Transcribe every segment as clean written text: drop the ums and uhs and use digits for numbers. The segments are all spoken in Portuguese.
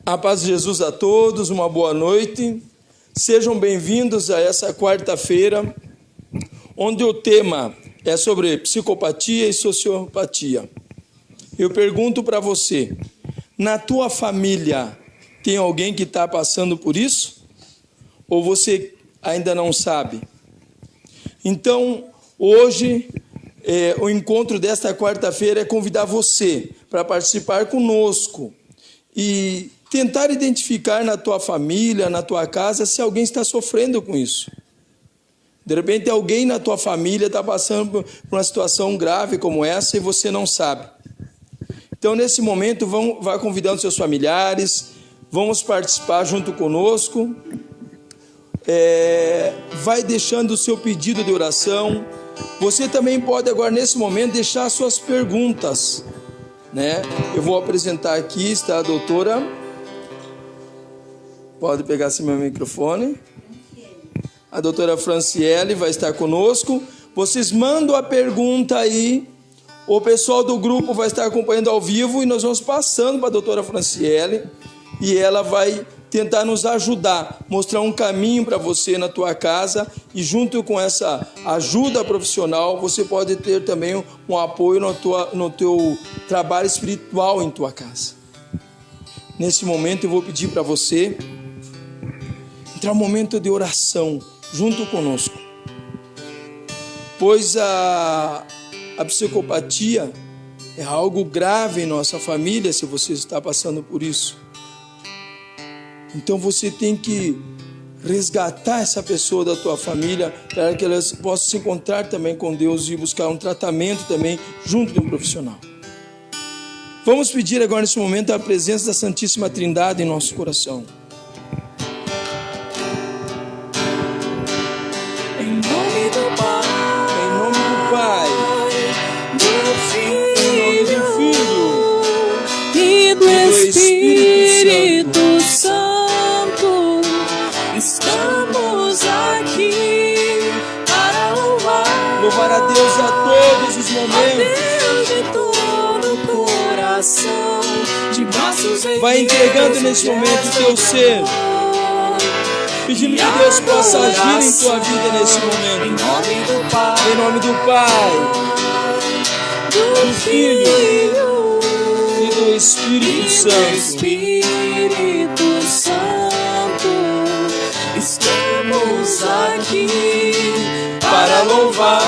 A paz de Jesus a todos, uma boa noite. Sejam bem-vindos a essa quarta-feira, onde o tema é sobre psicopatia e sociopatia. Eu pergunto para você, na tua família tem alguém que está passando por isso? Ou você ainda não sabe? Então, hoje, o encontro desta quarta-feira é convidar você para participar conosco e tentar identificar na tua família, na tua casa, se alguém está sofrendo com isso. De repente, alguém na tua família está passando por uma situação grave como essa e você não sabe. Então, nesse momento, vá convidando seus familiares, vamos participar junto conosco. Vai deixando o seu pedido de oração. Você também pode agora, nesse momento, deixar suas perguntas, né? Eu vou apresentar aqui, está a doutora... Pode pegar assim meu microfone. A doutora Franciele vai estar conosco. Vocês mandam a pergunta aí. O pessoal do grupo vai estar acompanhando ao vivo e nós vamos passando para a doutora Franciele e ela vai tentar nos ajudar, mostrar um caminho para você na tua casa e junto com essa ajuda profissional você pode ter também um apoio no teu trabalho espiritual em tua casa. Nesse momento eu vou pedir para você entrar um momento de oração junto conosco, pois a psicopatia é algo grave em nossa família, se você está passando por isso. Então você tem que resgatar essa pessoa da tua família para que elas possam se encontrar também com Deus e buscar um tratamento também junto de um profissional. Vamos pedir agora nesse momento a presença da Santíssima Trindade em nosso coração. Espírito Santo, estamos aqui para louvar a Deus a todos os momentos. Deus de todo o coração, de braços erguidos. Vai entregando nesse momento o teu ser, pedindo que Deus possa agir em tua vida nesse momento. Em nome do Pai, do Filho e do Espírito Santo. Estamos aqui para louvar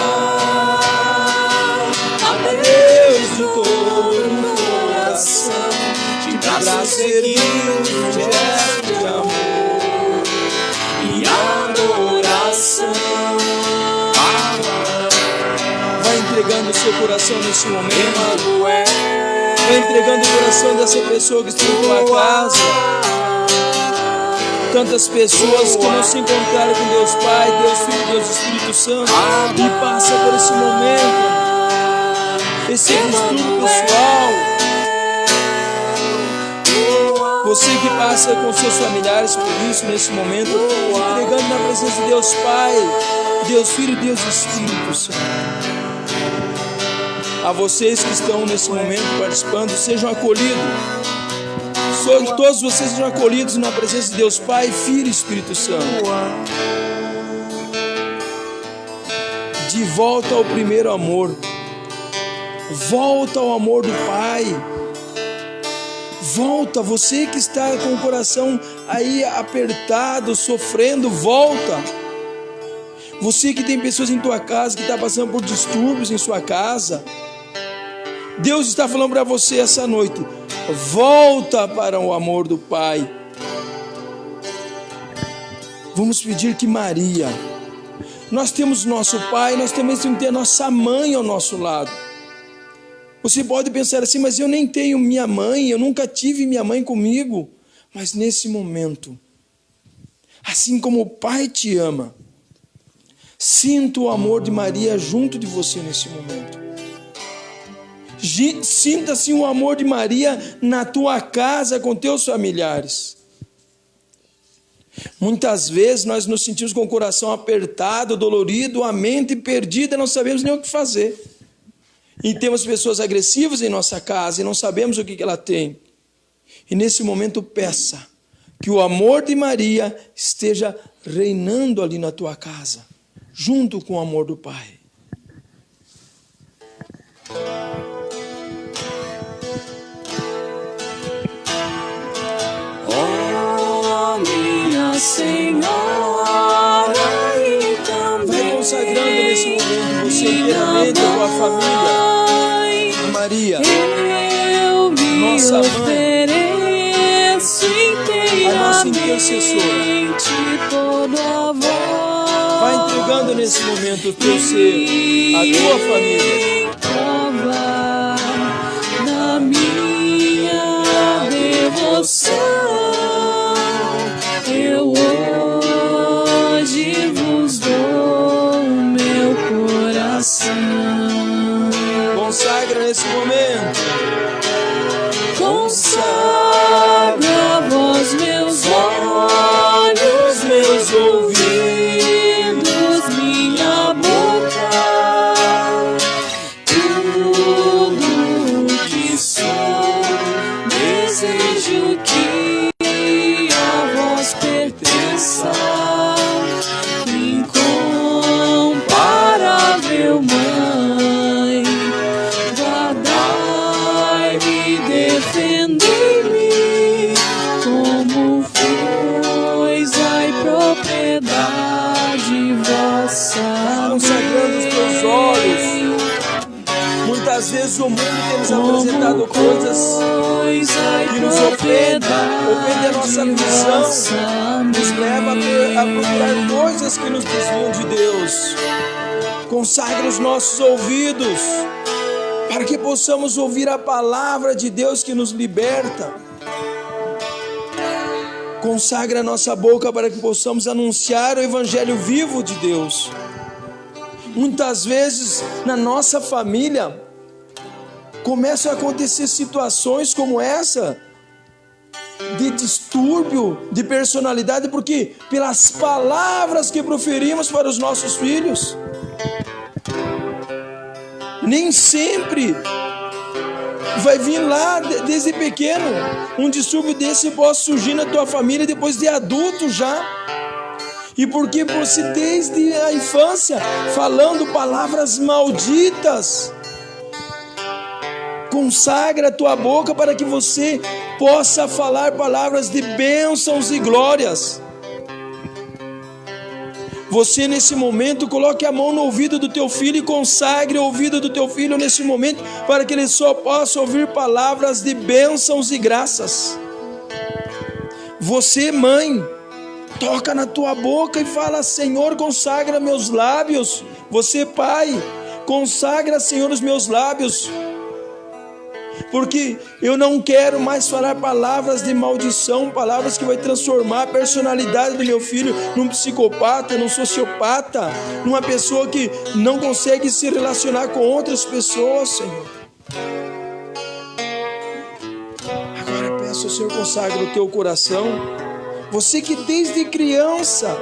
a Deus de todo o coração, de braços erguidos, um gesto de amor e adoração. Vai entregando o seu coração nesse momento. Vai entregando o coração dessa pessoa que está em tua casa. Tantas pessoas que não se encontraram com Deus Pai, Deus Filho, Deus Espírito Santo, e passa por esse momento, esse distúrbio pessoal. Você que passa com seus familiares por isso nesse momento, entregando na presença de Deus Pai, Deus Filho, Deus Espírito Santo. A vocês que estão nesse momento participando, sejam acolhidos. Todos vocês sejam acolhidos na presença de Deus Pai, Filho e Espírito Santo. De volta ao primeiro amor. Volta ao amor do Pai. Volta, você que está com o coração aí apertado, sofrendo, volta. Você que tem pessoas em tua casa que está passando por distúrbios em sua casa. Deus está falando para você essa noite. Volta para o amor do Pai. Vamos pedir que Maria, nós temos nosso Pai, nós também temos que ter nossa mãe ao nosso lado. Você pode pensar assim, mas eu nem tenho minha mãe, eu nunca tive minha mãe comigo. Mas nesse momento, assim como o Pai te ama, sinta o amor de Maria junto de você nesse momento. Sinta assim o amor de Maria na tua casa com teus familiares. Muitas vezes nós nos sentimos com o coração apertado, dolorido, a mente perdida, não sabemos nem o que fazer. E temos pessoas agressivas em nossa casa e não sabemos o que ela tem. E nesse momento peça que o amor de Maria esteja reinando ali na tua casa, junto com o amor do Pai. Oh, minha Senhora, e também Vai consagrando nesse momento você inteiramente a tua família, a Maria, eu me nossa mãe, ofereço a nossa intercessora. inteiramente todo amor. Vai entregando nesse momento o teu ser, a tua família. Prova da minha devoção, eu hoje vos dou o meu coração. Consagra nesse momento. Consagra vós meus olhos, meus ouvidos, minha boca, tudo que sou, desejo que a vós pertença. Incomparável Mãe, guardai-me, defendei-me, como foi propriedade vossa. Consagrando os teus olhos. Muitas vezes o mundo tem nos apresentado coisas que nos ofendem a nossa visão, nos leva a procurar coisas que nos desviam de Deus. Consagra os nossos ouvidos para que possamos ouvir a palavra de Deus que nos liberta. Consagra a nossa boca para que possamos anunciar o evangelho vivo de Deus. Muitas vezes na nossa família começam a acontecer situações como essa, de distúrbio de personalidade, porque pelas palavras que proferimos para os nossos filhos. Nem sempre vai vir lá desde pequeno. Um distúrbio desse pode surgir na tua família depois de adulto já. E porque você desde a infância falando palavras malditas. Consagra a tua boca para que você possa falar palavras de bênçãos e glórias. Você nesse momento coloque a mão no ouvido do teu filho e consagre o ouvido do teu filho nesse momento para que ele só possa ouvir palavras de bênçãos e graças. Você, mãe, toca na tua boca e fala: Senhor, consagra meus lábios. Você, pai, consagra, Senhor, os meus lábios, porque eu não quero mais falar palavras de maldição, palavras que vai transformar a personalidade do meu filho num psicopata, num sociopata, numa pessoa que não consegue se relacionar com outras pessoas, Senhor. Agora peço ao Senhor, consagra o teu coração. Você que desde criança,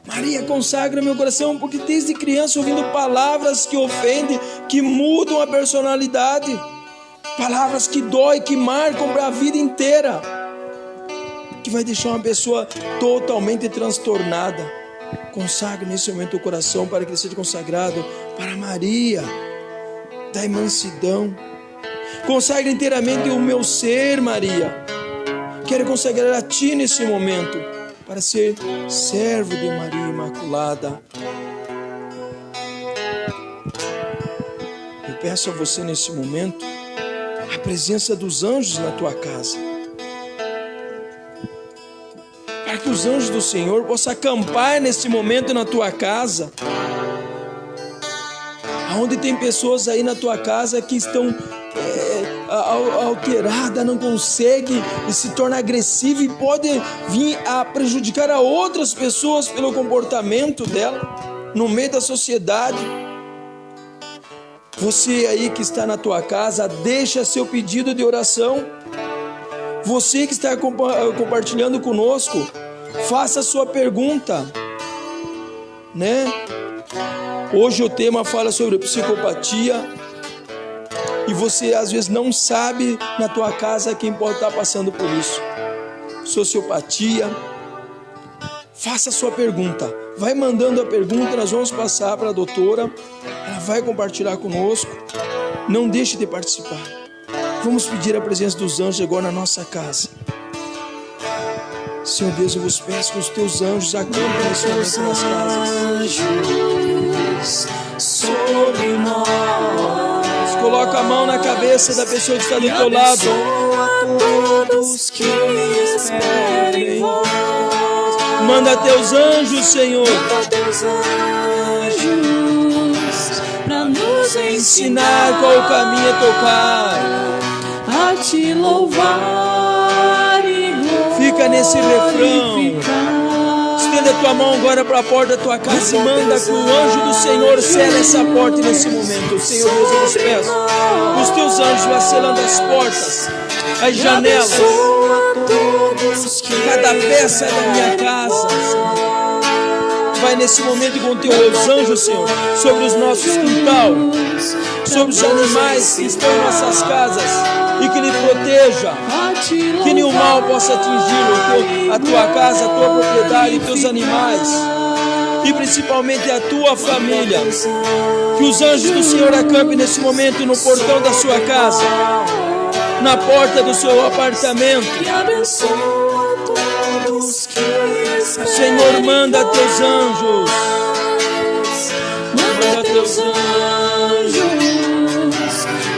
Maria, consagra meu coração, porque desde criança ouvindo palavras que ofendem, que mudam a personalidade, palavras que doem, que marcam para a vida inteira, que vai deixar uma pessoa totalmente transtornada. Consagre nesse momento o coração para que ele seja consagrado para Maria da mansidão. Consagre inteiramente o meu ser, Maria. Quero consagrar a Ti nesse momento, para ser servo de Maria Imaculada. Eu peço a você nesse momento a presença dos anjos na tua casa, para que os anjos do Senhor possam acampar nesse momento na tua casa. Aonde tem pessoas aí na tua casa que estão alterada, não consegue e se torna agressiva e pode vir a prejudicar a outras pessoas pelo comportamento dela no meio da sociedade. Você aí que está na tua casa, deixa seu pedido de oração. Você que está compartilhando conosco, faça a sua pergunta, né? Hoje o tema fala sobre psicopatia. E você às vezes não sabe na tua casa quem pode estar passando por isso. Sociopatia. Faça a sua pergunta. Vai mandando a pergunta, nós vamos passar para a doutora. Ela vai compartilhar conosco. Não deixe de participar. Vamos pedir a presença dos anjos agora na nossa casa. Senhor Deus, eu vos peço que os teus anjos acampem nesse momento nas casas. Anjos sobre nós. Coloca a mão na cabeça da pessoa que está do teu lado. Abençoa todos que esperem em vós. Manda teus anjos, Senhor. Manda teus anjos para nos Ensinar qual caminho é tocar. a te louvar e Fica nesse refrão. glorificar. Estenda a tua mão agora para a porta da tua casa e manda que o anjo do Senhor cele essa porta nesse momento. Senhor Deus, eu vos peço. Os teus anjos vão selando as portas, as janelas, Abençoa todos que cada peça da minha casa. Vai nesse momento com teus anjos, Senhor, sobre os nossos quintal, sobre os animais que estão em nossas casas, e que lhe proteja, que nenhum mal possa atingi-lo, a tua casa, a tua propriedade, teus animais, e principalmente a tua família. Que os anjos do Senhor acampem nesse momento no portão da sua casa, na porta do seu apartamento. e abençoa todos que esperem. Senhor, manda teus anjos. Manda teus anjos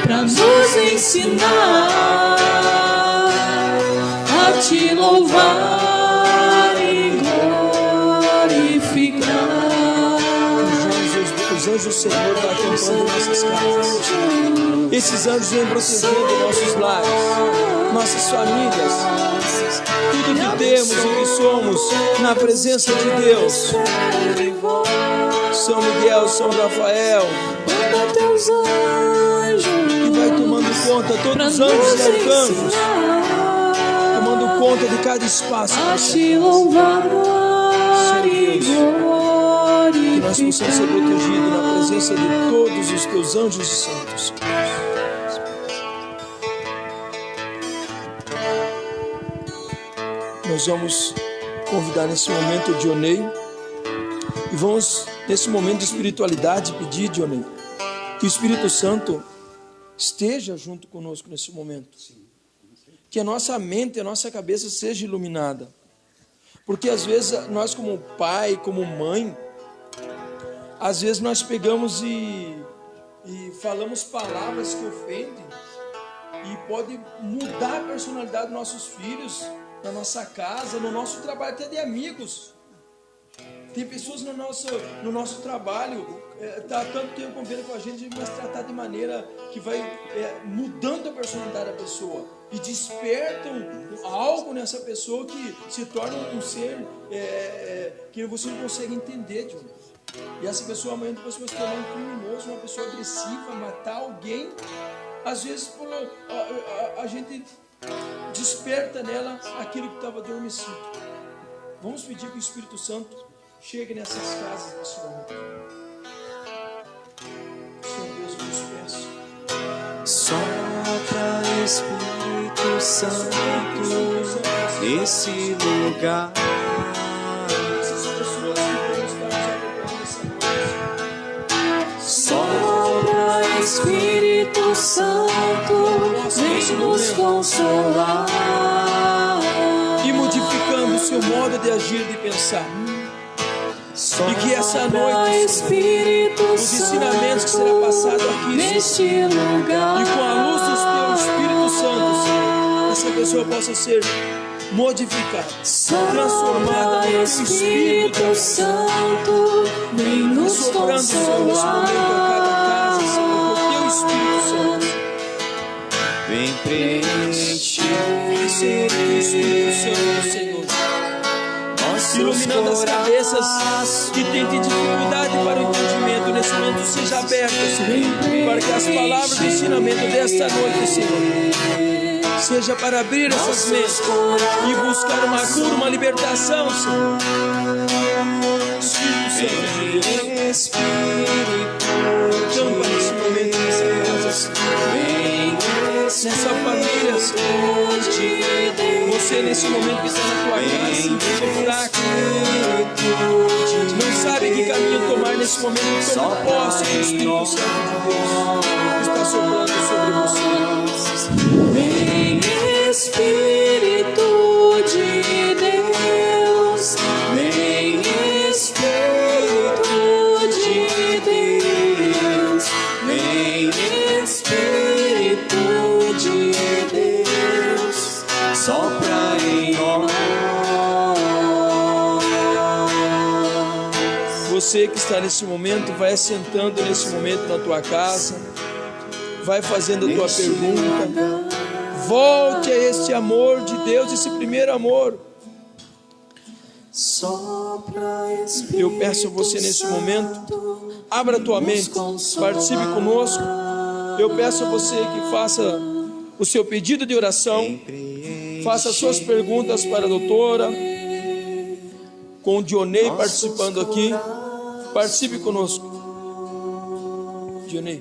para nos ensinar a te louvar e glorificar. Os anjos do Senhor estão acampando em nossas casas. Esses anjos vêm protegendo nossos lares, nossas famílias, tudo que temos e que somos na presença de Deus. São Miguel, São Rafael, Manda teus anjos e vai tomando conta, todos os anjos e arcanjos, tomando conta de cada espaço. a te louvar e Que nós possamos ser glorificar. protegidos na presença de todos os teus anjos e santos. Nós vamos convidar nesse momento o Dionei e vamos, nesse momento de espiritualidade, pedir, Dionei, que o Espírito Santo esteja junto conosco nesse momento. Que a nossa mente, a nossa cabeça seja iluminada. Porque às vezes nós, como pai, como mãe, às vezes nós pegamos e falamos palavras que ofendem e pode mudar a personalidade dos nossos filhos, na nossa casa, no nosso trabalho, até de amigos. Tem pessoas no nosso trabalho, está há tanto tempo convivendo com a gente, mas tratar de maneira que vai mudando a personalidade da pessoa e despertam algo nessa pessoa que se torna um ser que você não consegue entender, John. E essa pessoa amanhã depois vai se tornar um criminoso, uma pessoa agressiva, matar alguém. Às vezes a gente desperta nela aquilo que estava adormecido. Vamos pedir que o Espírito Santo chegue nessas casas nesse momento. Senhor Deus, eu vos peço. Sopra, Espírito Santo, nesse lugar. Essas pessoas que vão estar nos acompanhando essa noite. Sopra, Espírito Santo, vem nos consolar. E modificando o seu modo de agir e de pensar. E que essa noite, Espírito os ensinamentos que serão passados aqui, neste lugar. e com a luz do teu Espírito Santo, essa pessoa possa ser modificada, transformada no Espírito Santo, vem nos soprando, Senhor, nesse momento a cada casa, Senhor, com o teu Espírito Santo. Vem preencher Senhor, o teu Espírito Santo, Senhor, iluminando as cabeças que têm dificuldade para o entendimento, nesse momento seja aberto, Senhor, para que as palavras do ensinamento desta noite, Senhor, seja para abrir essas mentes e buscar uma cura, uma libertação, Senhor. Espírito Santo de Deus, tampa nesse momento nessa casa, Senhor. nessa família, Senhor. Você nesse momento que está na tua casa, sentindo fraco, não sabe que caminho tomar nesse momento, toma posse do Espírito Santo de Deus que está soprando sobre você. Vem Espírito de Deus, vem Espírito de Deus, vem Espírito de Deus, sopra em nós. Você que está nesse momento, vai assentando nesse momento na tua casa, vai fazendo a tua pergunta. Volte a este amor de Deus, esse primeiro amor. Eu peço a você nesse momento, abra a tua mente, participe conosco. Eu peço a você que faça o seu pedido de oração, faça as suas perguntas para a doutora, com o Dionei participando aqui. Participe conosco. Dionei,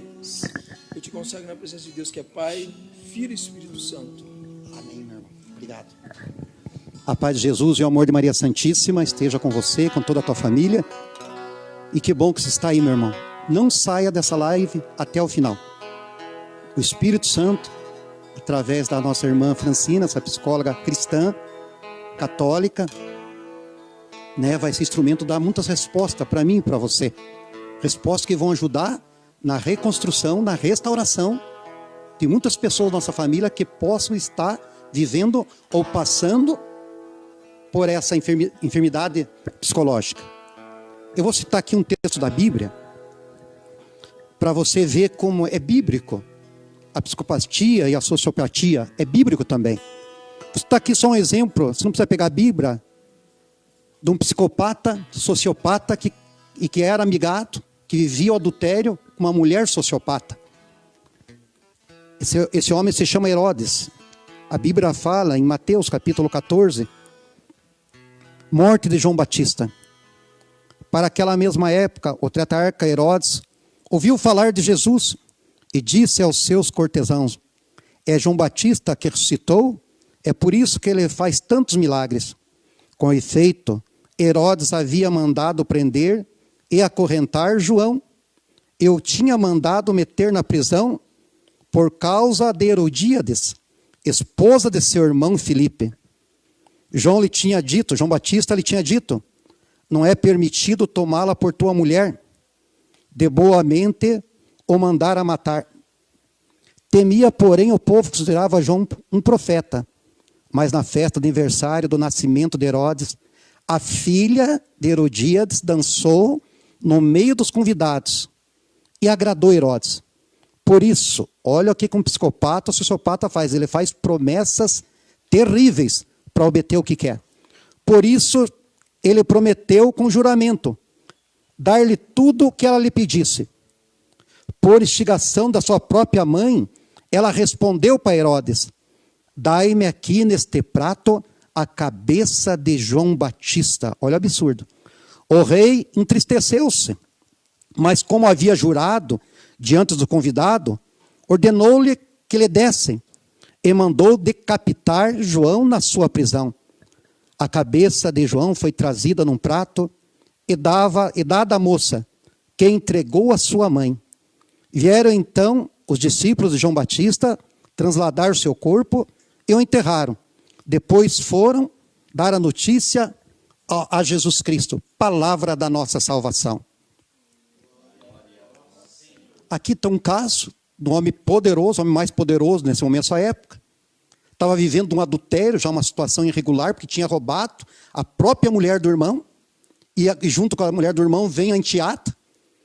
eu te consagro na presença de Deus, que é Pai, Filho e Espírito Santo. Amém, meu irmão. Obrigado. A paz de Jesus e o amor de Maria Santíssima esteja com você, com toda a tua família. E que bom que você está aí, meu irmão. Não saia dessa live até o final. O Espírito Santo, através da nossa irmã Francina, essa psicóloga cristã, católica, vai ser instrumento, dar muitas respostas para mim e para você. Respostas que vão ajudar na reconstrução, na restauração de muitas pessoas da nossa família que possam estar vivendo ou passando por essa enfermidade psicológica. Eu vou citar aqui um texto da Bíblia para você ver como é bíblico. A psicopatia e a sociopatia é bíblico também. Vou citar aqui só um exemplo, você não precisa pegar a Bíblia, de um psicopata, sociopata, que era amigado, que vivia o adultério com uma mulher sociopata. Esse homem se chama Herodes. A Bíblia fala em Mateus capítulo 14, morte de João Batista. Para aquela mesma época, o tetrarca Herodes ouviu falar de Jesus e disse aos seus cortesãos: é João Batista que ressuscitou, é por isso que ele faz tantos milagres. Com efeito, Herodes havia mandado prender e acorrentar João. Eu tinha mandado meter na prisão por causa de Herodíades, esposa de seu irmão Filipe. João Batista lhe tinha dito: não é permitido tomá-la por tua mulher. De boa mente o mandara matar. Temia, porém, o povo que considerava João um profeta. Mas na festa de aniversário do nascimento de Herodes, a filha de Herodíades dançou no meio dos convidados e agradou Herodes. Por isso, olha o que um psicopata ou sociopata faz. Ele faz promessas terríveis para obter o que quer. Por isso, ele prometeu com juramento dar-lhe tudo o que ela lhe pedisse. Por instigação da sua própria mãe, ela respondeu para Herodes: dai-me aqui neste prato a cabeça de João Batista. Olha o absurdo. O rei entristeceu-se, mas como havia jurado diante do convidado, ordenou-lhe que lhe dessem e mandou decapitar João na sua prisão. A cabeça de João foi trazida num prato e dada à moça, que entregou a sua mãe. Vieram então os discípulos de João Batista transladar o seu corpo e o enterraram. Depois foram dar a notícia a Jesus Cristo, palavra da nossa salvação. Aqui está um caso de um homem poderoso, o homem mais poderoso nesse momento, sua época. Estava vivendo um adultério, já uma situação irregular, porque tinha roubado a própria mulher do irmão, e junto com a mulher do irmão vem a enteada,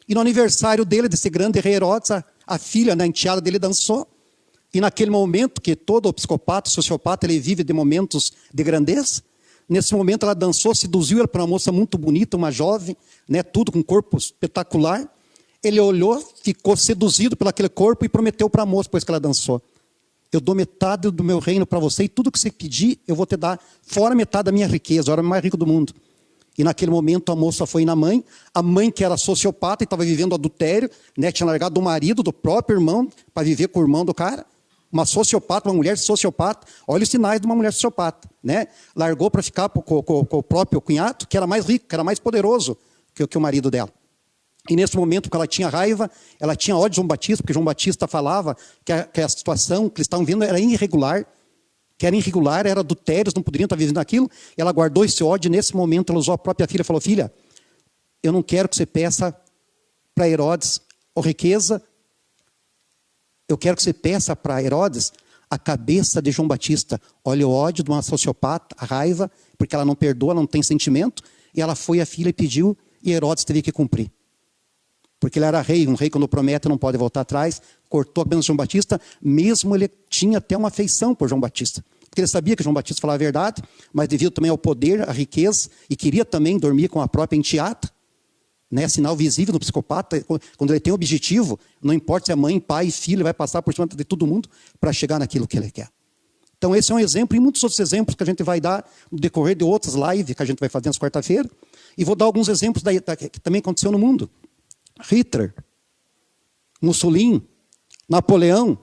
e no aniversário dele, desse grande rei Herodes, a filha, a enteada dele dançou. E naquele momento, que todo psicopata, sociopata, ele vive de momentos de grandeza, nesse momento ela dançou, seduziu ela para uma moça muito bonita, uma jovem, tudo com um corpo espetacular. Ele olhou, ficou seduzido por aquele corpo e prometeu para a moça, depois que ela dançou: eu dou metade do meu reino para você, e tudo que você pedir, eu vou te dar, fora metade da minha riqueza, eu era o mais rico do mundo. E naquele momento a moça foi na mãe, a mãe que era sociopata e estava vivendo adultério, tinha largado do marido, do próprio irmão, para viver com o irmão do cara. Uma sociopata, uma mulher sociopata, olha os sinais de uma mulher sociopata, né? Largou para ficar com o próprio cunhado, que era mais rico, que era mais poderoso que o marido dela. E nesse momento, porque ela tinha raiva, ela tinha ódio de João Batista, porque João Batista falava que a situação que eles estavam vendo era irregular, era adultérios, não poderiam estar vivendo aquilo, e ela guardou esse ódio, e nesse momento ela usou a própria filha e falou, filha, eu não quero que você peça para Herodes ou riqueza, eu quero que você peça para Herodes a cabeça de João Batista. Olha o ódio de uma sociopata, a raiva, porque ela não perdoa, ela não tem sentimento, e ela foi a filha e pediu, e Herodes teve que cumprir. Porque ele era rei, um rei quando promete não pode voltar atrás, cortou a cabeça de João Batista, mesmo ele tinha até uma afeição por João Batista. Porque ele sabia que João Batista falava a verdade, mas devido também ao poder, à riqueza, e queria também dormir com a própria enteada, né, sinal visível do psicopata, quando ele tem um objetivo, não importa se é mãe, pai, filho, vai passar por cima de todo mundo para chegar naquilo que ele quer. Então esse é um exemplo, e muitos outros exemplos que a gente vai dar no decorrer de outras lives que a gente vai fazer nas quarta-feira, e vou dar alguns exemplos que também aconteceu no mundo. Hitler, Mussolini, Napoleão,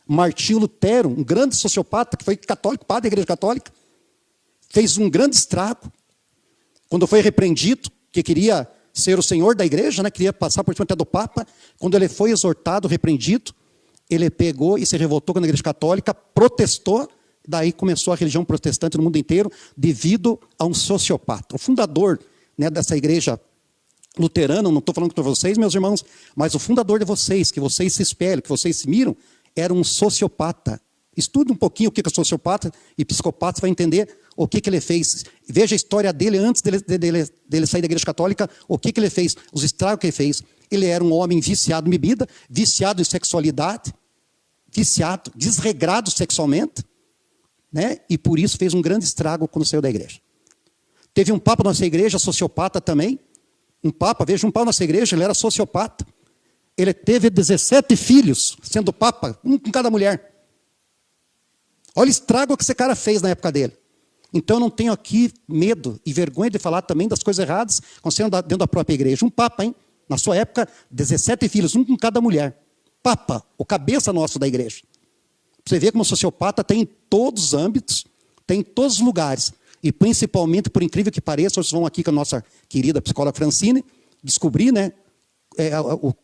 Martinho Lutero, um grande sociopata, que foi católico, padre da Igreja Católica, fez um grande estrago, quando foi repreendido, que queria ser o senhor da igreja, né, queria passar por cima até do Papa, quando ele foi exortado, repreendido, ele pegou e se revoltou com a Igreja Católica, protestou, daí começou a religião protestante no mundo inteiro, devido a um sociopata. O fundador, né, dessa igreja luterana, não estou falando com vocês, meus irmãos, mas o fundador de vocês, que vocês se espelham, que vocês se miram, era um sociopata. Estude um pouquinho o que é sociopata e psicopata, você vai entender o que ele fez. Veja a história dele antes dele sair da Igreja Católica, o que ele fez, os estragos que ele fez. Ele era um homem viciado em bebida, viciado em sexualidade, viciado, desregrado sexualmente, né? E por isso fez um grande estrago quando saiu da igreja. Teve um papa na nossa igreja, sociopata também. Um papa, veja, um papa na nossa igreja, ele era sociopata. Ele teve 17 filhos, sendo papa, um com cada mulher. Olha o estrago que esse cara fez na época dele. Então, eu não tenho aqui medo e vergonha de falar também das coisas erradas acontecendo dentro da própria igreja. Um papa, hein? Na sua época, 17 filhos, um com cada mulher. Papa, o cabeça nosso da igreja. Você vê como o sociopata tem em todos os âmbitos, tem em todos os lugares. E principalmente, por incrível que pareça, vocês vão aqui com a nossa querida psicóloga Francine, descobrir, né,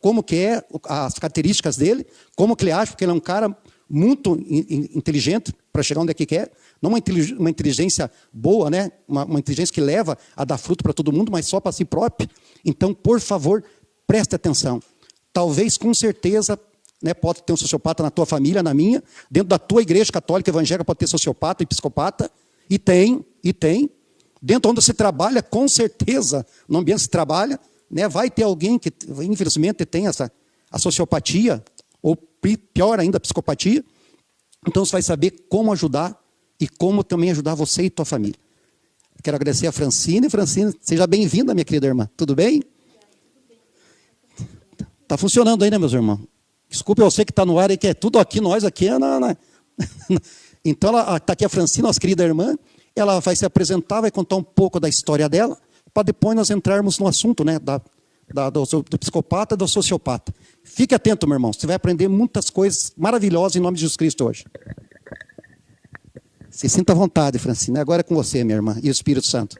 como que é as características dele, como que ele acha, porque ele é um cara muito inteligente para chegar onde é que quer, não uma inteligência boa, né? Uma inteligência que leva a dar fruto para todo mundo, mas só para si próprio. Então, por favor, preste atenção. Talvez, com certeza, né, pode ter um sociopata na tua família, na minha, dentro da tua igreja católica evangélica pode ter sociopata e psicopata, e tem. Dentro onde você trabalha, com certeza, no ambiente que você trabalha, né, vai ter alguém que, infelizmente, tem a sociopatia, ou pior ainda, a psicopatia. Então, você vai saber como ajudar e como também ajudar você e tua família. Quero agradecer a Francine. Francine, seja bem-vinda, minha querida irmã. Tudo bem? Está funcionando aí, né, meus irmãos? Desculpe você que está no ar e que é tudo aqui, nós aqui. Então, está aqui a Francine, nossa querida irmã. Ela vai se apresentar, vai contar um pouco da história dela, para depois nós entrarmos no assunto, né, do psicopata e do sociopata. Fique atento, meu irmão. Você vai aprender muitas coisas maravilhosas em nome de Jesus Cristo hoje. Se sinta à vontade, Francine. Agora é com você, minha irmã, e o Espírito Santo.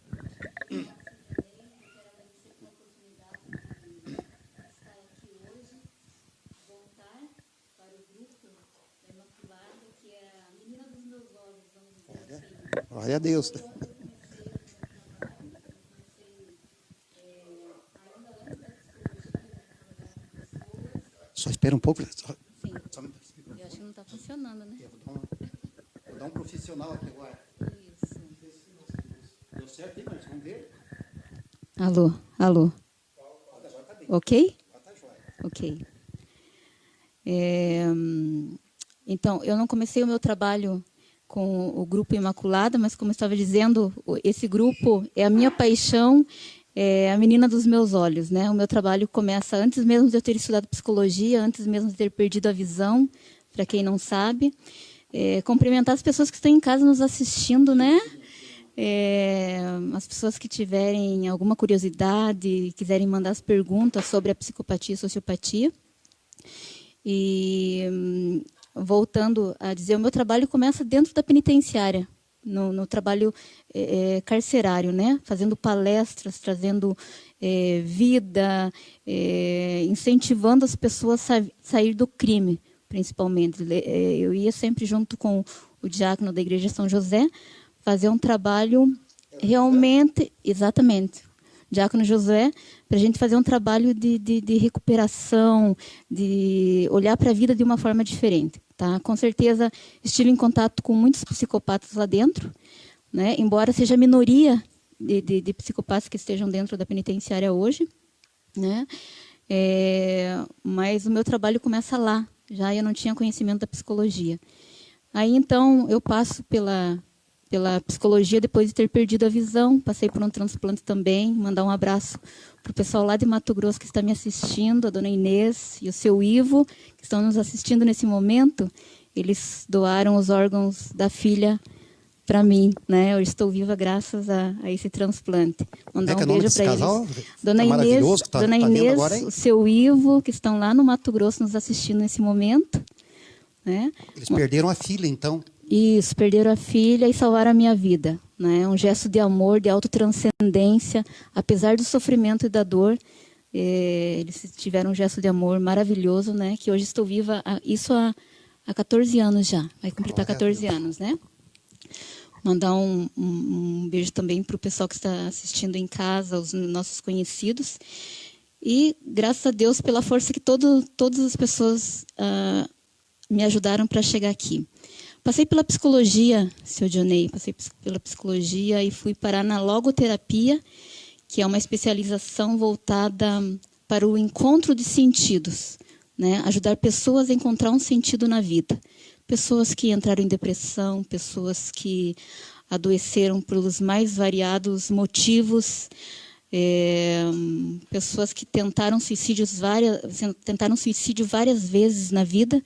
Glória a Deus. Só espera um pouco. Sim. Eu acho que não está funcionando, né? Vou dar um profissional aqui agora. Isso. Deu certo, hein, mas vamos ver. Alô. Ok? Ok. Então, eu não comecei o meu trabalho com o Grupo Imaculada, mas, como eu estava dizendo, esse grupo é a minha paixão, é a menina dos meus olhos, né? O meu trabalho começa antes mesmo de eu ter estudado psicologia, antes mesmo de ter perdido a visão, para quem não sabe. Cumprimentar as pessoas que estão em casa nos assistindo, né? As pessoas que tiverem alguma curiosidade, quiserem mandar as perguntas sobre a psicopatia e sociopatia. E voltando a dizer, o meu trabalho começa dentro da penitenciária, no trabalho carcerário, né? Fazendo palestras, trazendo vida, incentivando as pessoas a sair do crime, principalmente. Eu ia sempre junto com o diácono da Igreja São José, fazer um trabalho realmente, exatamente, Diácono Josué, para a gente fazer um trabalho de recuperação, de olhar para a vida de uma forma diferente. Tá? Com certeza, estive em contato com muitos psicopatas lá dentro, né? Embora seja a minoria de psicopatas que estejam dentro da penitenciária hoje, né? Mas o meu trabalho começa lá, já eu não tinha conhecimento da psicologia. Aí, então, eu passo pela psicologia depois de ter perdido a visão, passei por um transplante também, mandar um abraço para o pessoal lá de Mato Grosso que está me assistindo, a dona Inês e o seu Ivo, que estão nos assistindo nesse momento. Eles doaram os órgãos da filha para mim, né? Eu estou viva graças a esse transplante. Mandar um beijo para eles. Dona Inês, Dona Inês, agora, o seu Ivo, que estão lá no Mato Grosso nos assistindo nesse momento. Né? Eles perderam a filha, então. Isso, perderam a filha e salvaram a minha vida. Né? Um gesto de amor, de autotranscendência. Apesar do sofrimento e da dor, eles tiveram um gesto de amor maravilhoso, né? Que hoje estou viva, isso há 14 anos já. Vai completar 14 anos, né? Mandar um beijo também para o pessoal que está assistindo em casa, os nossos conhecidos. E, graças a Deus, pela força que todas as pessoas me ajudaram para chegar aqui. Passei pela psicologia, seu Dionei, passei pela psicologia e fui parar na logoterapia, que é uma especialização voltada para o encontro de sentidos, né? Ajudar pessoas a encontrar um sentido na vida. Pessoas que entraram em depressão, pessoas que adoeceram pelos mais variados motivos, pessoas que tentaram suicídio várias vezes na vida.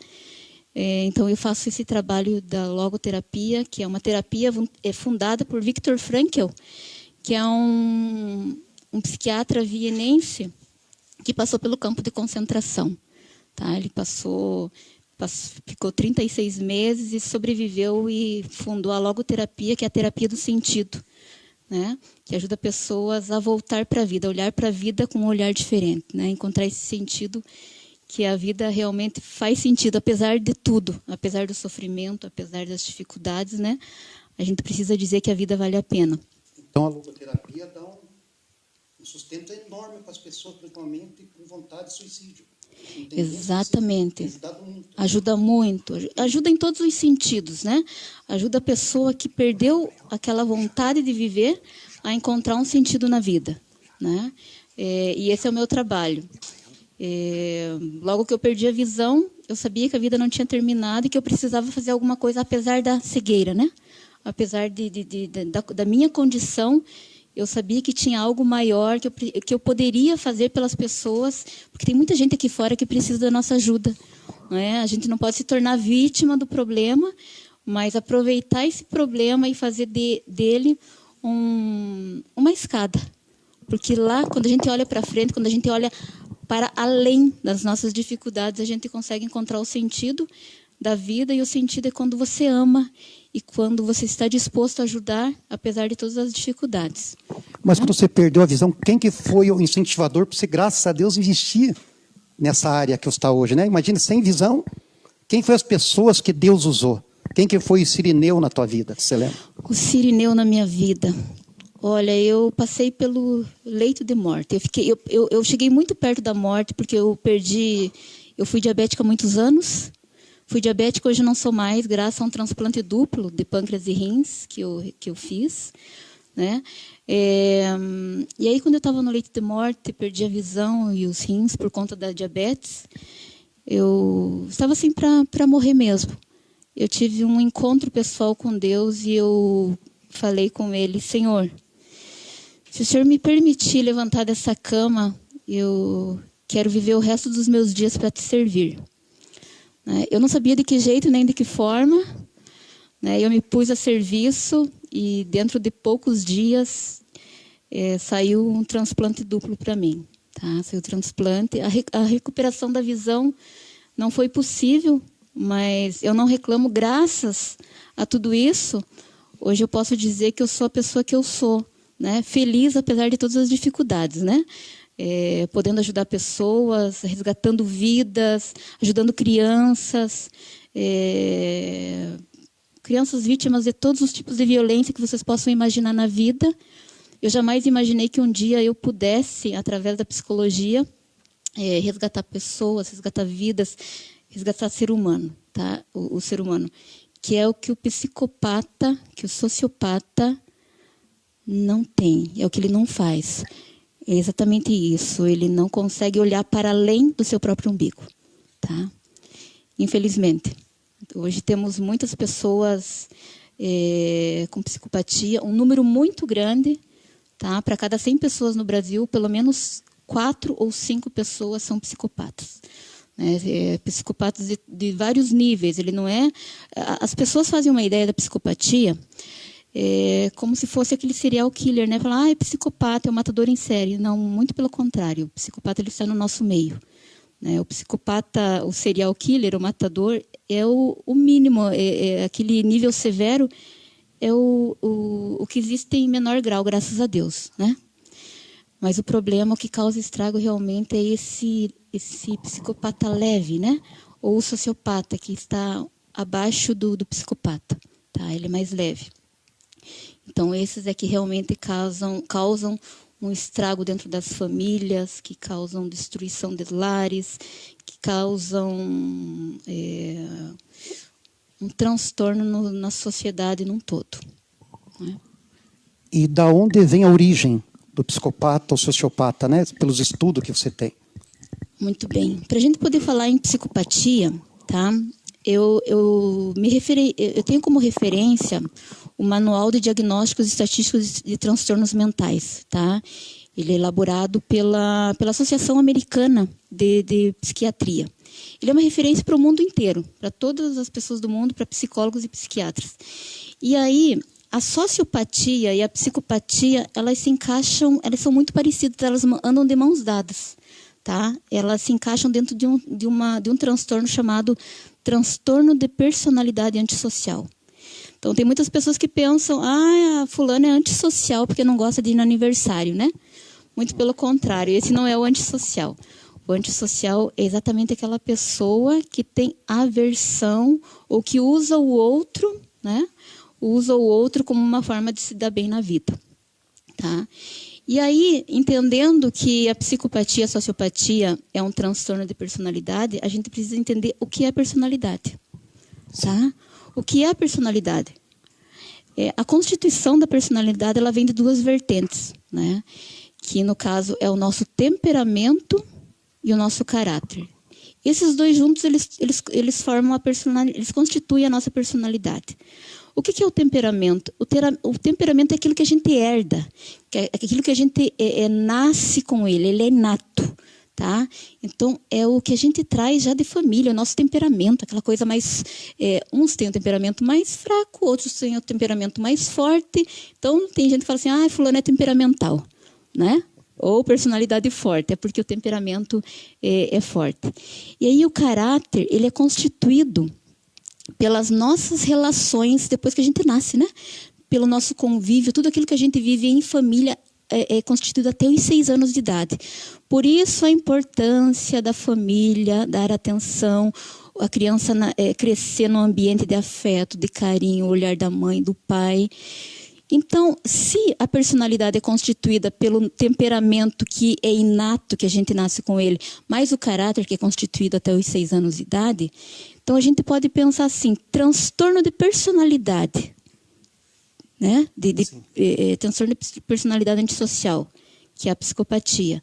Então, eu faço esse trabalho da logoterapia, que é uma terapia fundada por Viktor Frankl, que é um psiquiatra vienense que passou pelo campo de concentração. Tá? Ele ficou 36 meses e sobreviveu e fundou a logoterapia, que é a terapia do sentido, né? Que ajuda pessoas a voltar para a vida, a olhar para a vida com um olhar diferente, né? Encontrar esse sentido, que a vida realmente faz sentido, apesar de tudo, apesar do sofrimento, apesar das dificuldades, né? A gente precisa dizer que a vida vale a pena. Então, a logoterapia dá um sustento enorme para as pessoas, principalmente com vontade de suicídio. Exatamente. Ajuda muito. Ajuda em todos os sentidos, né? Ajuda a pessoa que perdeu aquela vontade de viver a encontrar um sentido na vida, né? E esse é o meu trabalho. Logo que eu perdi a visão, eu sabia que a vida não tinha terminado e que eu precisava fazer alguma coisa, apesar da cegueira, né? Apesar da minha condição, eu sabia que tinha algo maior que eu poderia fazer pelas pessoas, porque tem muita gente aqui fora que precisa da nossa ajuda. Não é? A gente não pode se tornar vítima do problema, mas aproveitar esse problema e fazer dele uma escada. Porque lá, quando a gente olha para frente, quando a gente olha para além das nossas dificuldades, a gente consegue encontrar o sentido da vida, e o sentido é quando você ama e quando você está disposto a ajudar, apesar de todas as dificuldades. Mas quando você perdeu a visão, quem que foi o incentivador para você, graças a Deus, investir nessa área que você está hoje, né? Imagina, sem visão, quem foi as pessoas que Deus usou? Quem que foi o Cirineu na tua vida, você lembra? O Cirineu na minha vida. Olha, eu passei pelo leito de morte. Eu cheguei muito perto da morte, porque eu fui diabética há muitos anos. Fui diabética, hoje não sou mais, graças a um transplante duplo de pâncreas e rins que eu fiz, né? E aí, quando eu estava no leito de morte, perdi a visão e os rins por conta da diabetes, eu estava assim para morrer mesmo. Eu tive um encontro pessoal com Deus e eu falei com Ele: Senhor, se o Senhor me permitir levantar dessa cama, eu quero viver o resto dos meus dias para te servir. Eu não sabia de que jeito nem de que forma, né? Eu me pus a serviço e dentro de poucos dias saiu um transplante duplo para mim. Tá? Saiu o transplante. A recuperação da visão não foi possível, Mas eu não reclamo, graças a tudo isso. Hoje eu posso dizer que eu sou a pessoa que eu sou, né? Feliz apesar de todas as dificuldades, né? Podendo ajudar pessoas, resgatando vidas, ajudando crianças, crianças vítimas de todos os tipos de violência que vocês possam imaginar na vida. Eu jamais imaginei que um dia eu pudesse, através da psicologia, resgatar pessoas, resgatar vidas, resgatar ser humano, tá? O ser humano, que é o que o psicopata, que o sociopata não tem, é o que ele não faz. É exatamente isso, ele não consegue olhar para além do seu próprio umbigo, tá? Infelizmente. Hoje temos muitas pessoas com psicopatia, um número muito grande, tá? Para cada 100 pessoas no Brasil, pelo menos 4 ou 5 pessoas são psicopatas. Psicopatas de vários níveis. Ele não é. As pessoas fazem uma ideia da psicopatia como se fosse aquele serial killer, né? Falar, é psicopata, é um matador em série. Não, muito pelo contrário. O psicopata ele está no nosso meio. O psicopata, o serial killer, o matador, é o mínimo, aquele nível severo, é o que existe em menor grau, graças a Deus, né? Mas o problema, o que causa estrago realmente é esse psicopata leve, né? Ou o sociopata, que está abaixo do psicopata, tá? Ele é mais leve. Então, esses é que realmente causam um estrago dentro das famílias, que causam destruição de lares, que causam um transtorno na sociedade num todo. Né? E da onde vem a origem do psicopata ou sociopata, né? Pelos estudos que você tem. Muito bem. Para a gente poder falar em psicopatia, tá? Eu tenho como referência o Manual de Diagnósticos Estatísticos de Transtornos Mentais, tá? Ele é elaborado pela Associação Americana de Psiquiatria. Ele é uma referência para o mundo inteiro, para todas as pessoas do mundo, para psicólogos e psiquiatras. E aí, a sociopatia e a psicopatia, elas se encaixam, elas são muito parecidas, elas andam de mãos dadas, tá? Elas se encaixam dentro de um transtorno chamado transtorno de personalidade antissocial. Então, tem muitas pessoas que pensam, a fulana é antissocial porque não gosta de ir no aniversário, né? Muito pelo contrário, esse não é o antissocial. O antissocial é exatamente aquela pessoa que tem aversão ou que usa o outro, né? Usa o outro como uma forma de se dar bem na vida, tá? E aí, entendendo que a psicopatia, a sociopatia é um transtorno de personalidade, a gente precisa entender o que é personalidade, tá? O que é a personalidade? A constituição da personalidade, ela vem de duas vertentes, né? Que no caso é o nosso temperamento e o nosso caráter. Esses dois juntos, eles formam a personalidade, eles constituem a nossa personalidade. O que é o temperamento? O temperamento é aquilo que a gente herda, é aquilo que a gente nasce com ele é inato, tá? Então, é o que a gente traz já de família, o nosso temperamento, aquela coisa mais... uns têm um temperamento mais fraco, outros têm um temperamento mais forte. Então, tem gente que fala assim, fulano é temperamental, né? Ou personalidade forte, é porque o temperamento é forte. E aí, o caráter, ele é constituído pelas nossas relações depois que a gente nasce, né? Pelo nosso convívio, tudo aquilo que a gente vive em família é constituído até os 6 anos de idade. Por isso a importância da família, dar atenção, a criança crescer num ambiente de afeto, de carinho, o olhar da mãe, do pai. Então, se a personalidade é constituída pelo temperamento que é inato, que a gente nasce com ele, mais o caráter que é constituído até os 6 anos de idade, então a gente pode pensar assim, transtorno de personalidade, né? Transtorno de personalidade antissocial, que é a psicopatia.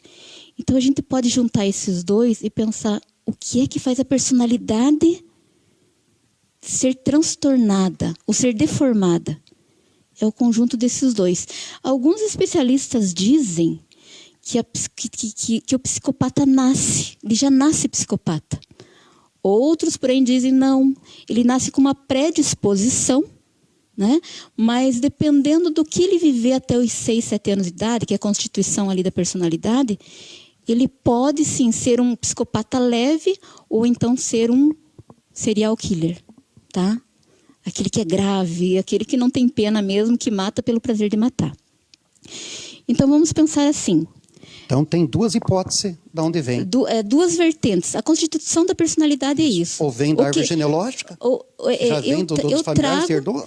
Então a gente pode juntar esses dois e pensar o que é que faz a personalidade ser transtornada ou ser deformada. É o conjunto desses dois. Alguns especialistas dizem que o psicopata nasce, ele já nasce psicopata. Outros, porém, dizem não, ele nasce com uma predisposição, né? Mas dependendo do que ele viver até os 6, 7 anos de idade, que é a constituição ali da personalidade, ele pode sim ser um psicopata leve ou então ser um serial killer, tá? Aquele que é grave, aquele que não tem pena mesmo, que mata pelo prazer de matar. Então vamos pensar assim. Então tem duas hipóteses de onde vem. Duas vertentes. A constituição da personalidade é isso. Ou vem da árvore genealógica, já vem dos familiares que herdou.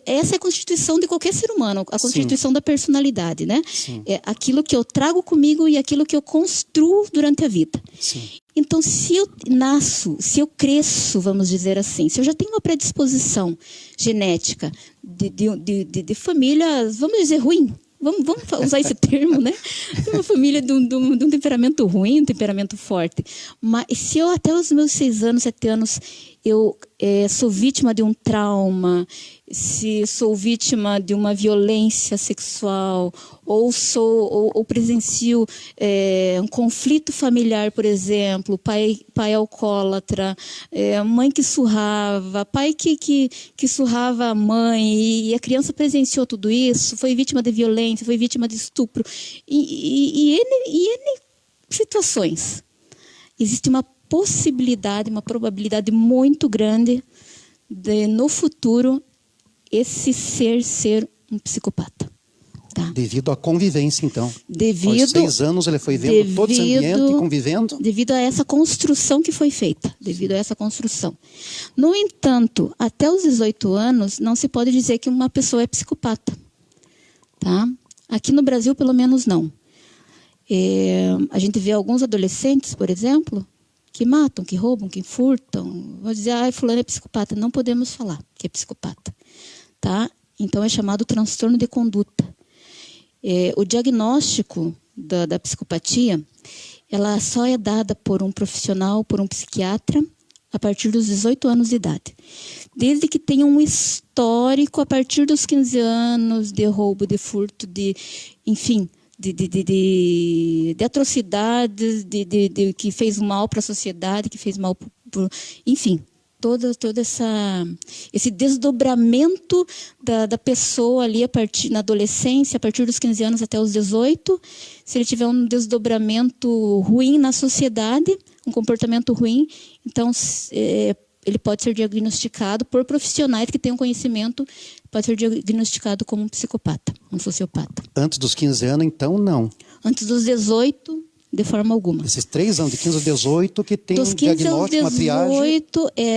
Essa é a constituição de qualquer ser humano, a constituição da personalidade, né? É aquilo que eu trago comigo e aquilo que eu construo durante a vida. Sim. Então, se eu nasço, se eu cresço, vamos dizer assim, se eu já tenho uma predisposição genética de famílias, vamos dizer, ruim, vamos usar esse termo, né? De uma família de um temperamento ruim, um temperamento forte. Mas se eu, até os meus 6 anos, 7 anos, eu sou vítima de um trauma, se sou vítima de uma violência sexual, ou presencio um conflito familiar, por exemplo, pai alcoólatra, mãe que surrava, pai que surrava a mãe, e a criança presenciou tudo isso, foi vítima de violência, foi vítima de estupro, e N situações. Existe uma possibilidade, uma probabilidade muito grande de, no futuro, esse ser um psicopata. Tá? Devido à convivência, então. Aos 6 anos ele foi vendo todo esse ambiente e convivendo. Devido a essa construção que foi feita. Devido a essa construção. No entanto, até os 18 anos, não se pode dizer que uma pessoa é psicopata. Tá? Aqui no Brasil, pelo menos, não. A gente vê alguns adolescentes, por exemplo, que matam, que roubam, que furtam. Vou dizer, fulano é psicopata. Não podemos falar que é psicopata. Tá? Então, é chamado transtorno de conduta. O diagnóstico da psicopatia, ela só é dada por um profissional, por um psiquiatra, a partir dos 18 anos de idade. Desde que tenha um histórico, a partir dos 15 anos, de roubo, de furto, enfim, de atrocidades, que fez mal para a sociedade, que fez mal, enfim, todo esse desdobramento da pessoa ali na adolescência, a partir dos 15 anos até os 18, se ele tiver um desdobramento ruim na sociedade, um comportamento ruim, então ele pode ser diagnosticado por profissionais que tenham conhecimento, pode ser diagnosticado como um psicopata, um sociopata. Antes dos 15 anos, então, não. Antes dos 18, de forma alguma. Esses 3 anos, de 15 a 18, que tem um diagnóstico, uma triagem.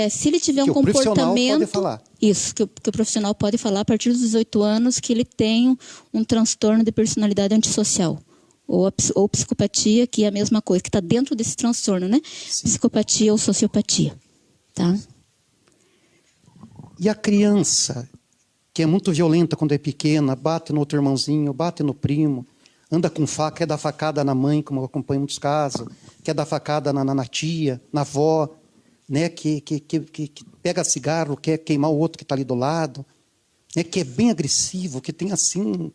Se ele tiver um comportamento... Que o profissional pode falar. Isso, que o profissional pode falar a partir dos 18 anos que ele tem um transtorno de personalidade antissocial. Ou psicopatia, que é a mesma coisa, que está dentro desse transtorno, né? Sim. Psicopatia ou sociopatia. Tá? E a criança, que é muito violenta quando é pequena, bate no outro irmãozinho, bate no primo, anda com faca, quer dar facada na mãe, como eu acompanho em muitos casos, quer dar facada na tia, na avó, né? que pega cigarro, quer queimar o outro que está ali do lado, né? Que é bem agressivo, que tem assim,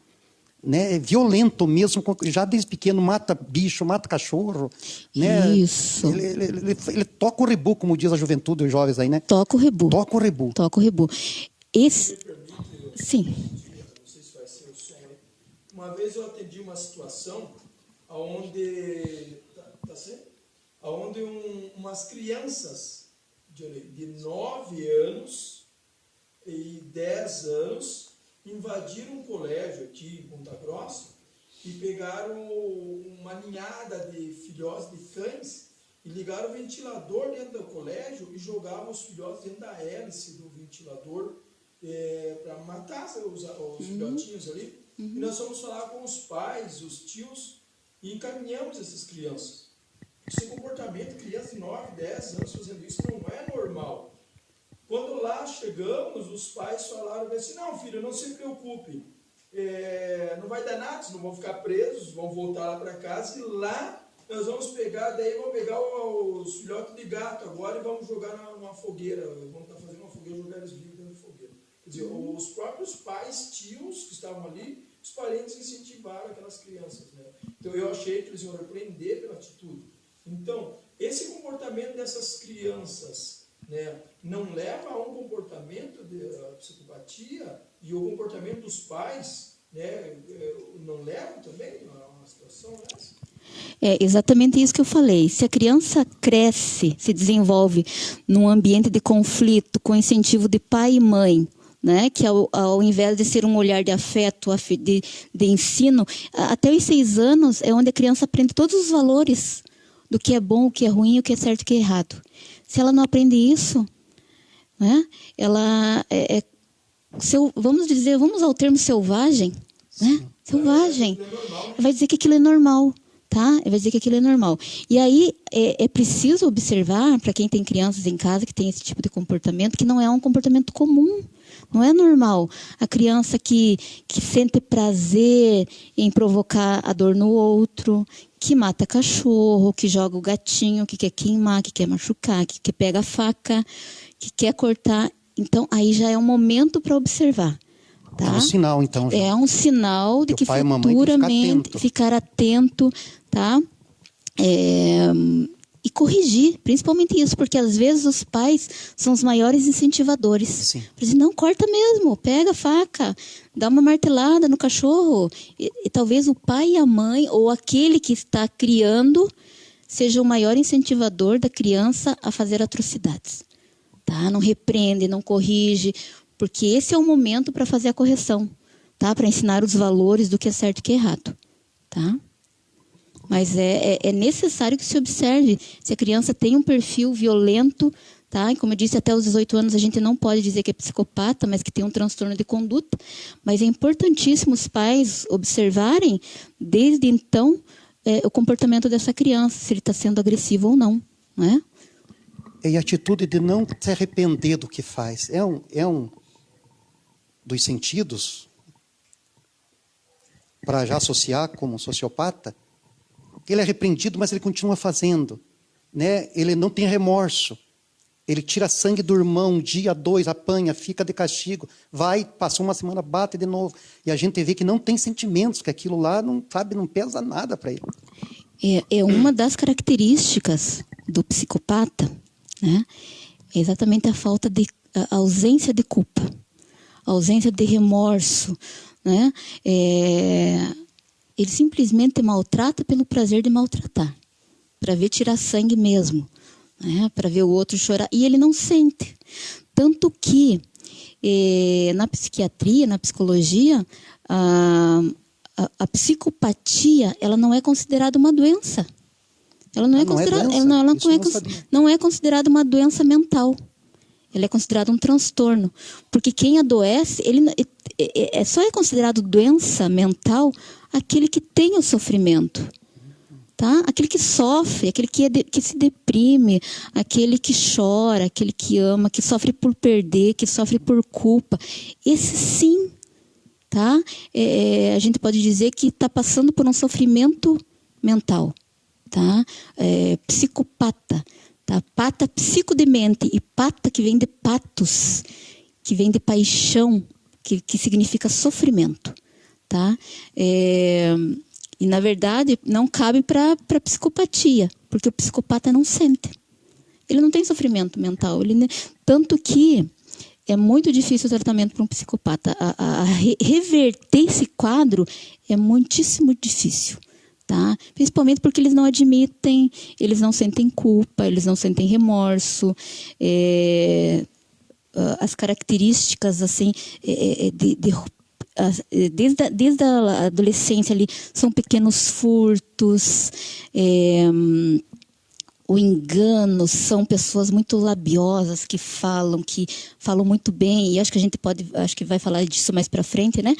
né? Violento mesmo, já desde pequeno mata bicho, mata cachorro. Né? Isso. Ele toca o rebu, como diz a juventude, os jovens aí, né? Toca o rebu. Toca o rebu. Toca o rebu. Sim. Uma vez eu atendi uma situação onde umas crianças de 9 anos e 10 anos invadiram um colégio aqui em Ponta Grossa e pegaram uma ninhada de filhotes de cães e ligaram o ventilador dentro do colégio e jogavam os filhotes dentro da hélice do ventilador para matar os filhotinhos ali. E nós fomos falar com os pais, os tios, e encaminhamos essas crianças. Esse comportamento, crianças de 9, 10 anos fazendo isso, não é normal. Quando lá chegamos, os pais falaram assim, não, filho, não se preocupe, não vai dar nada, não vão ficar presos, vão voltar lá para casa, e lá nós vamos pegar os filhotes de gato agora e vamos jogar numa fogueira, vamos estar fazendo uma fogueira, jogar eles vivos dentro da fogueira. Quer dizer, os próprios pais, tios que estavam ali, os parentes incentivaram aquelas crianças. Né? Então eu achei que eles iam repreender pela atitude. Então, esse comportamento dessas crianças, né, não leva a um comportamento de psicopatia, e o comportamento dos pais, né, não leva também a uma situação dessa? É exatamente isso que eu falei. Se a criança cresce, se desenvolve num ambiente de conflito, com incentivo de pai e mãe, né, que ao invés de ser um olhar de afeto, de ensino, até os 6 anos é onde a criança aprende todos os valores do que é bom, o que é ruim, o que é certo e o que é errado. Se ela não aprende isso, né, ela vamos ao termo selvagem, né? Selvagem. Vai dizer que aquilo é normal. Tá? Vai dizer que aquilo é normal. E aí é preciso observar, para quem tem crianças em casa que tem esse tipo de comportamento, que não é um comportamento comum, não é normal. A criança que sente prazer em provocar a dor no outro, que mata cachorro, que joga o gatinho, que quer queimar, que quer machucar, que pega a faca, que quer cortar. Então, aí já é um momento para observar. Tá? É um sinal, então. Já. É um sinal de que pai e mamãe tem que futuramente ficar atento, tá? E corrigir, principalmente isso, porque às vezes os pais são os maiores incentivadores. Sim. Dizem, não, corta mesmo, pega a faca, dá uma martelada no cachorro. E talvez o pai e a mãe, ou aquele que está criando, seja o maior incentivador da criança a fazer atrocidades. Tá? Não repreende, não corrige, porque esse é o momento para fazer a correção, tá? Para ensinar os valores do que é certo e que é errado, tá? Mas é necessário que se observe se a criança tem um perfil violento, tá? E como eu disse, até os 18 anos a gente não pode dizer que é psicopata, mas que tem um transtorno de conduta. Mas é importantíssimo os pais observarem, desde então, o comportamento dessa criança, se ele está sendo agressivo ou não, né? E a atitude de não se arrepender do que faz. É um dos sentidos para já associar como sociopata. Ele é repreendido, mas ele continua fazendo, né? Ele não tem remorso. Ele tira sangue do irmão, 1 dia, 2, apanha, fica de castigo, vai, passou uma semana, bate de novo. E a gente vê que não tem sentimentos, que aquilo lá não pesa nada para ele. É uma das características do psicopata, né? É exatamente a ausência de culpa, a ausência de remorso, né? Ele simplesmente maltrata pelo prazer de maltratar, para ver tirar sangue mesmo, né? Para ver o outro chorar, e ele não sente. Tanto que na psiquiatria, na psicologia, a psicopatia, ela não é considerada uma doença. Ela não é considerada uma doença mental. Ela é considerada um transtorno. Porque quem adoece, só é considerado doença mental aquele que tem o sofrimento. Tá? Aquele que sofre, aquele que se deprime, aquele que chora, aquele que ama, que sofre por perder, que sofre por culpa. Esse sim, tá? A gente pode dizer que está passando por um sofrimento mental. Tá? Psicopata, tá? Pata, psicodemente, e pata que vem de patos, que vem de paixão, que significa sofrimento, tá? E na verdade não cabe para psicopatia, porque o psicopata não sente, ele não tem sofrimento mental, tanto que é muito difícil o tratamento para um psicopata. Reverter esse quadro é muitíssimo difícil. Tá? Principalmente porque eles não admitem, eles não sentem culpa, eles não sentem remorso, as características assim, desde a adolescência ali, são pequenos furtos, o engano, são pessoas muito labiosas que falam muito bem, e acho que vai falar disso mais para frente, né?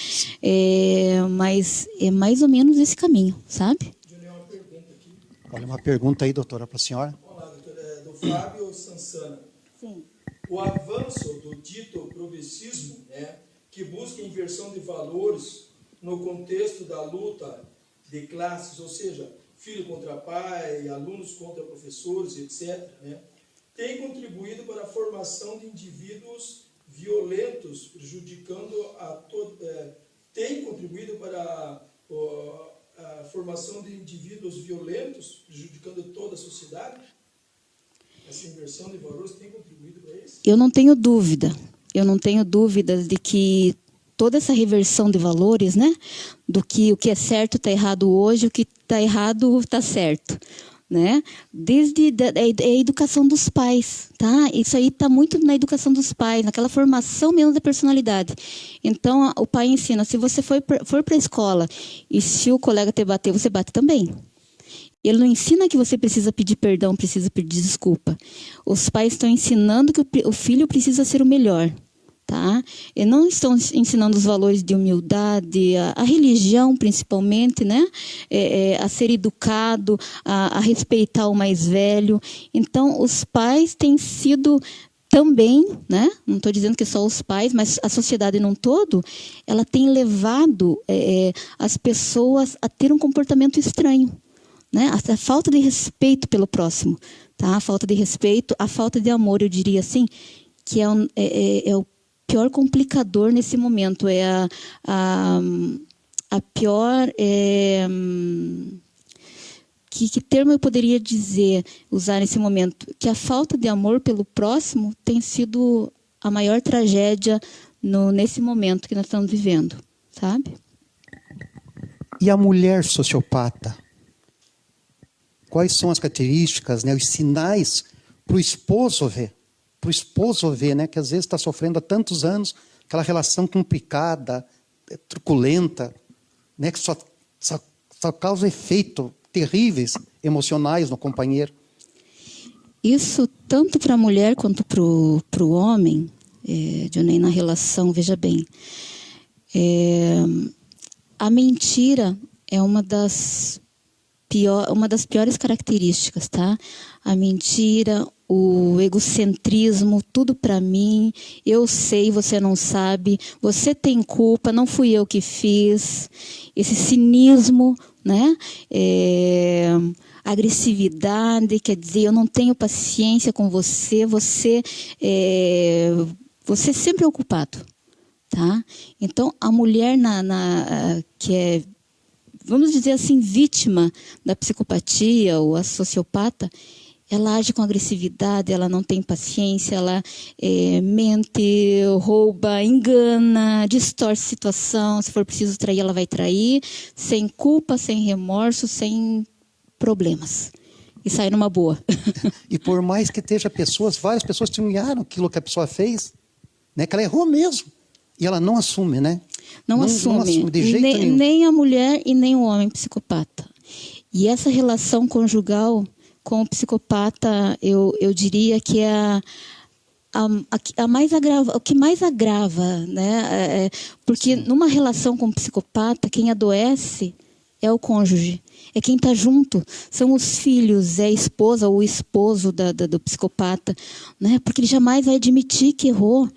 Mas é mais ou menos esse caminho, sabe? Olha, uma pergunta aí, doutora, para a senhora. Olá, doutora, do Fábio Sansana. Sim. O avanço do dito progressismo, né, que busca inversão de valores no contexto da luta de classes, ou seja, filho contra pai, alunos contra professores, etc., né, tem contribuído para a formação de indivíduos violentos, prejudicando tem contribuído para a formação de indivíduos violentos, prejudicando toda a sociedade? Essa inversão de valores tem contribuído para isso? Eu não tenho dúvidas de que toda essa reversão de valores, né? Do que o que é certo está errado hoje, o que está errado está certo, né? Desde a educação dos pais, tá? Isso aí está muito na educação dos pais, naquela formação mesmo da personalidade. Então, o pai ensina, se você for para a escola e se o colega te bater, você bate também. Ele não ensina que você precisa pedir perdão, precisa pedir desculpa. Os pais estão ensinando que o filho precisa ser o melhor, tá? E não estão ensinando os valores de humildade, a religião principalmente, né? A ser educado, a respeitar o mais velho. Então, os pais têm sido também, né? Não estou dizendo que só os pais, mas a sociedade num todo, ela tem levado as pessoas a ter um comportamento estranho. Né? A falta de respeito pelo próximo, tá? A falta de respeito, a falta de amor, eu diria assim, que é o pior complicador nesse momento, é a pior... Que termo eu poderia usar nesse momento? Que a falta de amor pelo próximo tem sido a maior tragédia nesse momento que nós estamos vivendo, sabe? E a mulher sociopata? Quais são as características, né, os sinais para o esposo ver? Para o esposo ver, né, que às vezes está sofrendo há tantos anos aquela relação complicada, truculenta, né, que só causa efeitos terríveis emocionais no companheiro. Isso tanto para a mulher quanto para o homem, Dionei, na relação, veja bem. A mentira é uma das piores características, tá? A mentira, o egocentrismo, tudo para mim, eu sei, você não sabe, você tem culpa, não fui eu que fiz, esse cinismo, né? Agressividade, quer dizer, eu não tenho paciência com você, você sempre é o culpado, tá? Então, a mulher que é, vamos dizer assim, vítima da psicopatia ou a sociopata, ela age com agressividade, ela não tem paciência, ela mente, rouba, engana, distorce a situação. Se for preciso trair, ela vai trair, sem culpa, sem remorso, sem problemas. E sai numa boa. E por mais que esteja várias pessoas testemunharam aquilo que a pessoa fez, né, que ela errou mesmo. E ela não assume, né? Não assume de jeito nenhum. Nem a mulher e nem o homem psicopata. E essa relação conjugal com o psicopata, eu diria que é a mais agrava, o que mais agrava, né? Porque numa relação com o psicopata, quem adoece é o cônjuge, é quem está junto, são os filhos, é a esposa ou o esposo do psicopata, né? Porque ele jamais vai admitir que errou.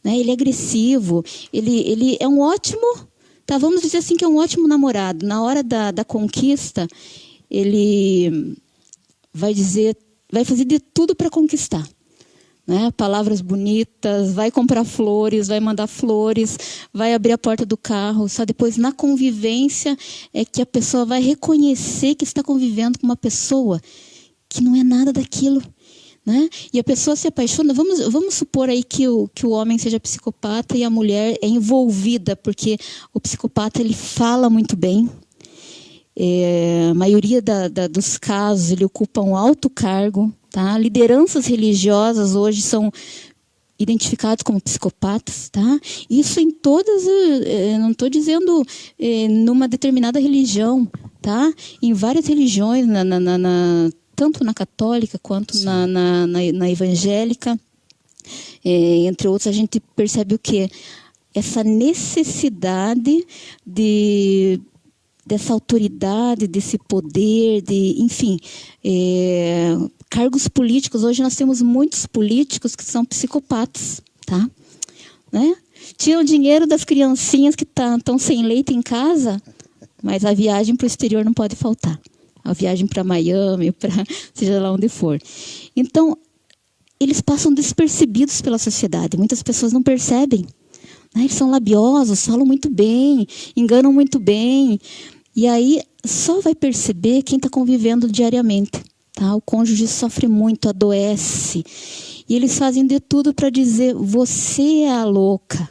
Né? Ele é agressivo, ele é um ótimo, tá, vamos dizer assim que é um ótimo namorado. Na hora da conquista, ele vai fazer de tudo para conquistar. Né? Palavras bonitas, vai comprar flores, vai mandar flores, vai abrir a porta do carro. Só depois, na convivência, é que a pessoa vai reconhecer que está convivendo com uma pessoa que não é nada daquilo. Né? E a pessoa se apaixona, vamos supor aí que o homem seja psicopata e a mulher é envolvida, porque o psicopata ele fala muito bem, a maioria dos casos ele ocupa um alto cargo, tá? Lideranças religiosas hoje são identificados como psicopatas, tá? Isso em todas, não estou dizendo numa determinada religião, tá? Em várias religiões, tanto na católica quanto na evangélica, entre outros, a gente percebe o quê? Essa necessidade dessa autoridade, desse poder, enfim, cargos políticos. Hoje nós temos muitos políticos que são psicopatas, tá? Né? Tiram dinheiro das criancinhas que estão sem leite em casa, mas a viagem para o exterior não pode faltar. A viagem para Miami, seja lá onde for. Então, eles passam despercebidos pela sociedade. Muitas pessoas não percebem. Né? Eles são labiosos, falam muito bem, enganam muito bem. E aí, só vai perceber quem está convivendo diariamente. Tá? O cônjuge sofre muito, adoece. E eles fazem de tudo para dizer, você é a louca.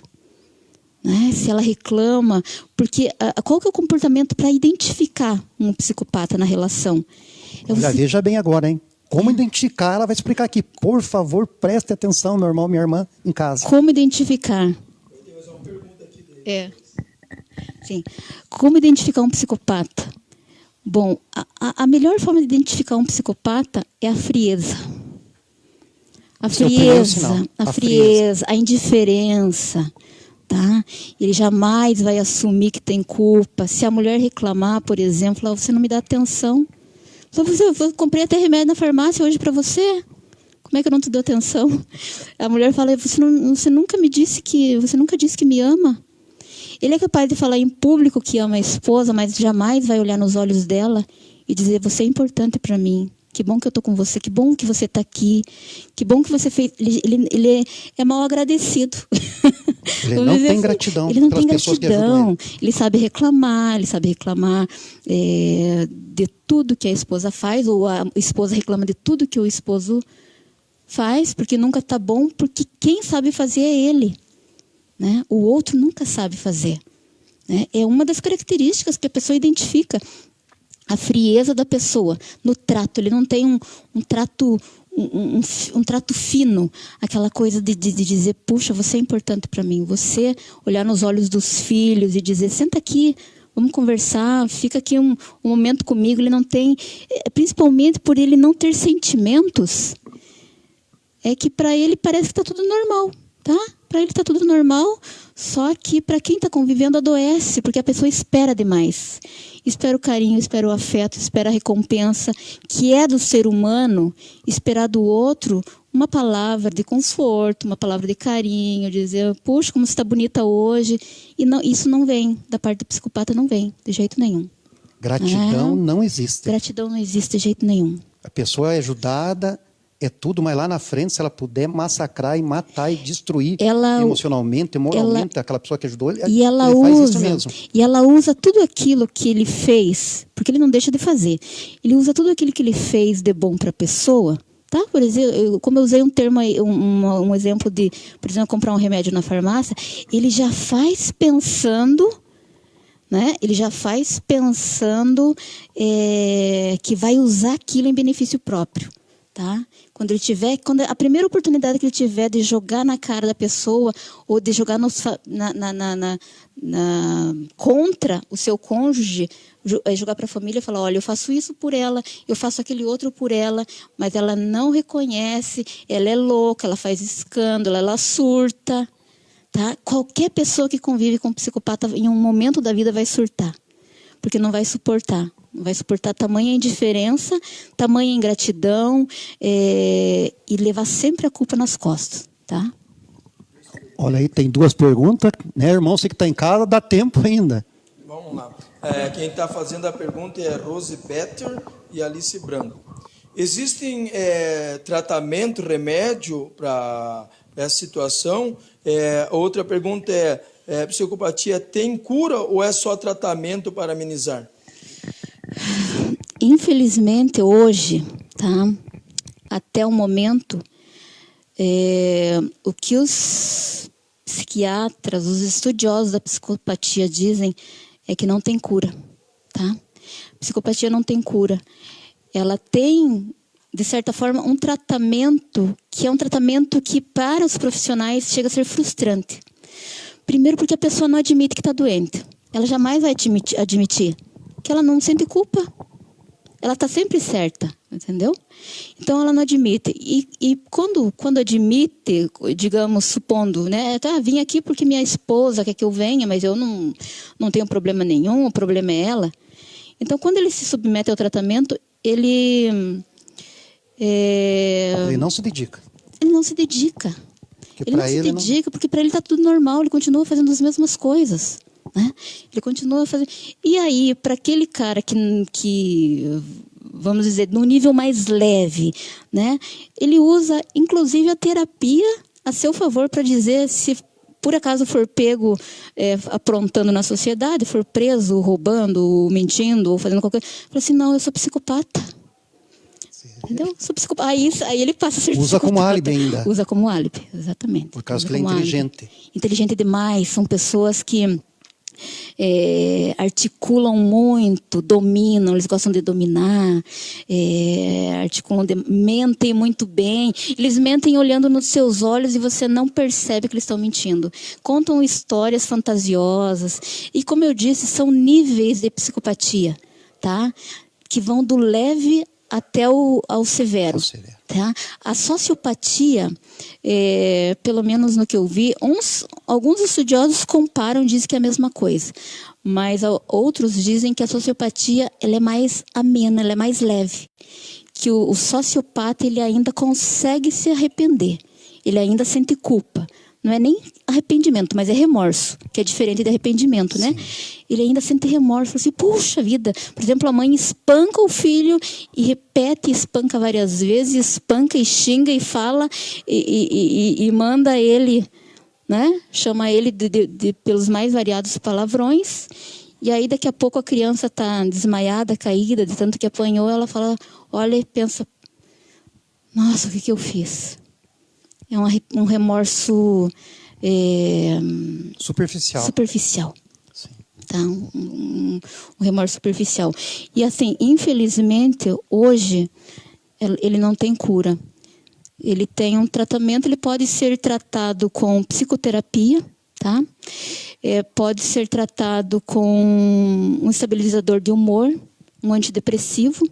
né? Se ela reclama, porque qual que é o comportamento para identificar um psicopata na relação? Já veja bem agora, hein? Como identificar, ela vai explicar aqui. Por favor, preste atenção, meu irmão, minha irmã, em casa. Como identificar? Sim. Como identificar um psicopata? Bom, a melhor forma de identificar um psicopata é a frieza. A frieza, a indiferença, tá? Ele jamais vai assumir que tem culpa. Se a mulher reclamar, por exemplo, você não me dá atenção. Eu comprei até remédio na farmácia hoje para você. Como é que eu não te dou atenção? A mulher fala, você nunca disse que me ama. Ele é capaz de falar em público que ama a esposa, mas jamais vai olhar nos olhos dela e dizer, você é importante para mim. Que bom que eu estou com você, que bom que você está aqui, que bom que você fez. Ele é mal agradecido. Ele não tem gratidão. Ele não tem gratidão. Ele sabe reclamar de tudo que a esposa faz, ou a esposa reclama de tudo que o esposo faz, porque nunca está bom, porque quem sabe fazer é ele, né? O outro nunca sabe fazer, né? É uma das características que a pessoa identifica. A frieza da pessoa no trato. Ele não tem um trato fino, aquela coisa de dizer, puxa, você é importante para mim. Você olhar nos olhos dos filhos e dizer, senta aqui, vamos conversar, fica aqui um momento comigo. Ele não tem, principalmente por ele não ter sentimentos, é que para ele parece que está tudo normal, tá? Para ele está tudo normal, só que para quem está convivendo adoece, porque a pessoa espera demais. Espera o carinho, espera o afeto, espera a recompensa, que é do ser humano, esperar do outro uma palavra de conforto, uma palavra de carinho, dizer, puxa, como você está bonita hoje. E não, isso não vem, da parte do psicopata não vem, de jeito nenhum. Gratidão não existe. Gratidão não existe de jeito nenhum. A pessoa é ajudada, é tudo, mas lá na frente, se ela puder massacrar e matar e destruir emocionalmente, moralmente, aquela pessoa que ajudou, ele faz isso mesmo. E ela usa tudo aquilo que ele fez, porque ele não deixa de fazer. Ele usa tudo aquilo que ele fez de bom para a pessoa, tá? Por exemplo, como eu usei um termo, um exemplo de, por exemplo, comprar um remédio na farmácia, ele já faz pensando, né? Ele já faz pensando que vai usar aquilo em benefício próprio. Tá? Quando a primeira oportunidade que ele tiver de jogar na cara da pessoa ou de jogar contra o seu cônjuge, jogar para a família e falar, olha, eu faço isso por ela, eu faço aquele outro por ela, mas ela não reconhece, ela é louca, ela faz escândalo, ela surta. Tá? Qualquer pessoa que convive com um psicopata em um momento da vida vai surtar, porque não vai suportar. Vai suportar tamanha indiferença, tamanha ingratidão e levar sempre a culpa nas costas, tá? Olha aí, tem 2 perguntas, né, irmão? Você que está em casa, dá tempo ainda. Vamos lá. Quem está fazendo a pergunta é Rose Better e Alice Branco. Existem tratamento, remédio para essa situação? Outra pergunta psicopatia tem cura ou é só tratamento para amenizar? Infelizmente, hoje, tá? Até o momento, o que os psiquiatras, os estudiosos da psicopatia dizem é que não tem cura, tá? Psicopatia não tem cura. Ela tem, de certa forma, um tratamento que é um tratamento que, para os profissionais, chega a ser frustrante. Primeiro porque a pessoa não admite que está doente. Ela jamais vai admitir que ela não sente culpa. Ela está sempre certa, entendeu? Então, ela não admite. E quando admite, digamos, supondo, né? Vim aqui porque minha esposa quer que eu venha, mas eu não tenho problema nenhum, o problema é ela. Então, quando ele se submete ao tratamento, ele não se dedica. Ele não se dedica. Ele não se dedica porque para ele está tudo normal, ele continua fazendo as mesmas coisas. Né? Ele continua fazendo. E aí, para aquele cara que, vamos dizer, no nível mais leve, né? Ele usa, inclusive, a terapia a seu favor para dizer, se por acaso for pego aprontando na sociedade, for preso, roubando, mentindo, ou fazendo qualquer coisa, fala assim, não, eu sou psicopata. Entendeu? Sou psicopata. Aí ele passa a ser Usa como psicopata. álibi ainda. Usa como álibi, exatamente. Por causa Usa que ele é como álibi. inteligente. Inteligente demais. São pessoas que articulam muito, dominam, eles gostam de dominar, mentem muito bem. Eles mentem olhando nos seus olhos e você não percebe que eles estão mentindo. Contam histórias fantasiosas. E, como eu disse, são níveis de psicopatia, tá? Que vão do leve até ao severo. Tá? A sociopatia, pelo menos no que eu vi, alguns estudiosos comparam, dizem que é a mesma coisa. Mas outros dizem que a sociopatia ela é mais amena, ela é mais leve. Que o sociopata ele ainda consegue se arrepender. Ele ainda sente culpa. Não é nem arrependimento, mas é remorso, que é diferente de arrependimento, né? Ele ainda sente remorso, assim, puxa vida. Por exemplo, a mãe espanca o filho e repete, espanca várias vezes, espanca e xinga e fala e manda ele, né? Chama ele pelos mais variados palavrões. E aí daqui a pouco a criança está desmaiada, caída, de tanto que apanhou, ela fala, olha e pensa, nossa, o que eu fiz? É um remorso superficial. Sim. Tá? Um remorso superficial. E assim, infelizmente, hoje, ele não tem cura. Ele tem um tratamento, ele pode ser tratado com psicoterapia, tá? Pode ser tratado com um estabilizador de humor, um antidepressivo,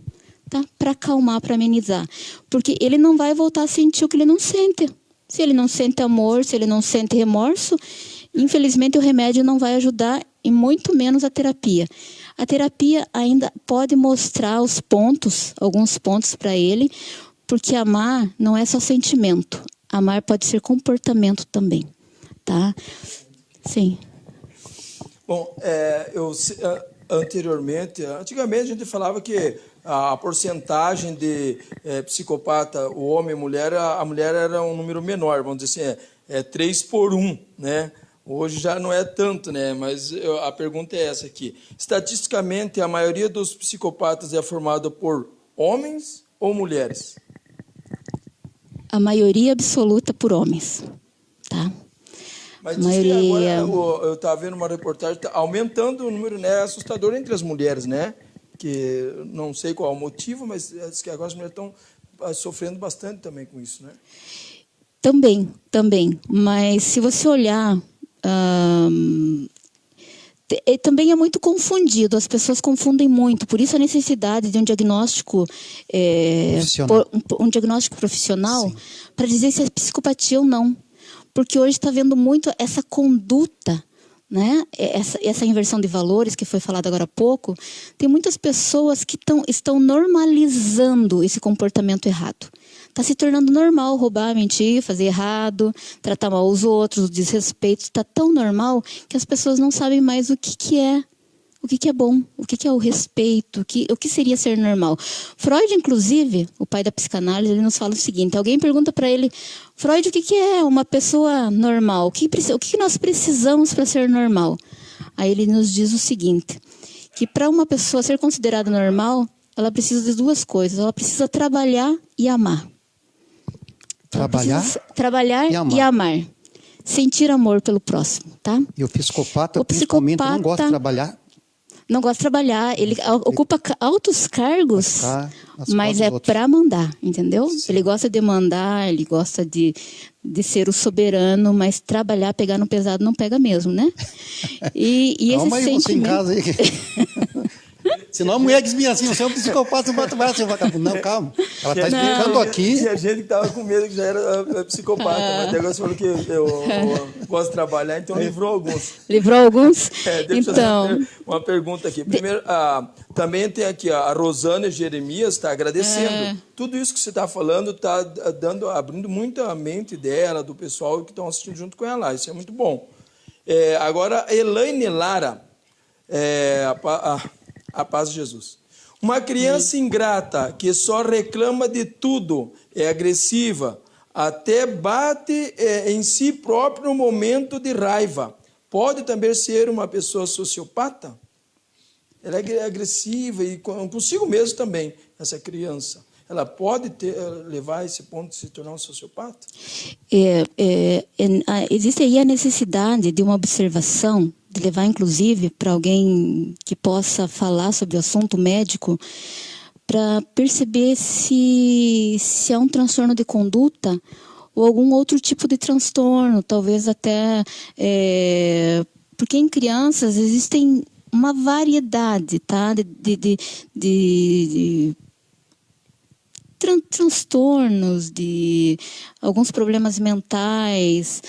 tá? Para acalmar, para amenizar. Porque ele não vai voltar a sentir o que ele não sente. Se ele não sente amor, se ele não sente remorso, infelizmente o remédio não vai ajudar e muito menos a terapia. A terapia ainda pode mostrar alguns pontos para ele, porque amar não é só sentimento. Amar pode ser comportamento também, tá? Sim. Bom, antigamente a gente falava que a porcentagem de psicopata, o homem e a mulher era um número menor, vamos dizer assim, 3 por 1, né? Hoje já não é tanto, né? Mas a pergunta é essa aqui. Estatisticamente, a maioria dos psicopatas é formada por homens ou mulheres? A maioria absoluta por homens, tá? Mas diz que agora, eu estava vendo uma reportagem, tá aumentando o número, né, assustador entre as mulheres, né? Que não sei qual é o motivo, mas diz que agora as mulheres estão sofrendo bastante também com isso, né? Também. Mas se você olhar, também é muito confundido. As pessoas confundem muito. Por isso a necessidade de um diagnóstico profissional para dizer se é psicopatia ou não. Porque hoje está vendo muito essa conduta, né? Essa inversão de valores que foi falada agora há pouco. Tem muitas pessoas que estão normalizando esse comportamento errado. Está se tornando normal roubar, mentir, fazer errado, tratar mal os outros, o desrespeito. Está tão normal que as pessoas não sabem mais o que é bom, o que é o respeito, o que seria ser normal. Freud, inclusive, o pai da psicanálise, ele nos fala o seguinte, alguém pergunta para ele, Freud, o que é uma pessoa normal? O que nós precisamos para ser normal? Aí ele nos diz o seguinte, que para uma pessoa ser considerada normal, ela precisa de 2 coisas, ela precisa trabalhar e amar. Trabalhar e amar. Sentir amor pelo próximo, tá? E o psicopata, principalmente, não gosta de trabalhar. Não gosta de trabalhar, ele ocupa altos cargos, mas é para mandar, entendeu? Sim. Ele gosta de mandar, ele gosta de ser o soberano, mas trabalhar, pegar no pesado, não pega mesmo, né? E calma esse aí, sentimento... você em casa aí. Senão a mulher diz assim, você é um psicopata, não vai trabalhar, você vai... Não, calma. Ela está explicando aqui. Tinha gente que estava com medo que já era psicopata, mas agora você falou que eu gosto de trabalhar, então livrou alguns. Livrou alguns? Deixa então... eu fazer uma pergunta aqui. Primeiro, também tem aqui a Rosana Jeremias, está agradecendo. Tudo isso que você está falando está abrindo muito a mente dela, do pessoal que estão assistindo junto com ela. Isso é muito bom. Agora, Elaine Lara, a paz de Jesus. Uma criança ingrata que só reclama de tudo, é agressiva, até bate em si próprio no momento de raiva. Pode também ser uma pessoa sociopata? Ela é agressiva e consigo mesmo também, essa criança. ela pode levar a esse ponto de se tornar um sociopata? Existe aí a necessidade de uma observação, de levar inclusive para alguém que possa falar sobre o assunto médico, para perceber se é um transtorno de conduta ou algum outro tipo de transtorno, talvez até... porque em crianças existem uma variedade, tá, de transtornos, de alguns problemas mentais.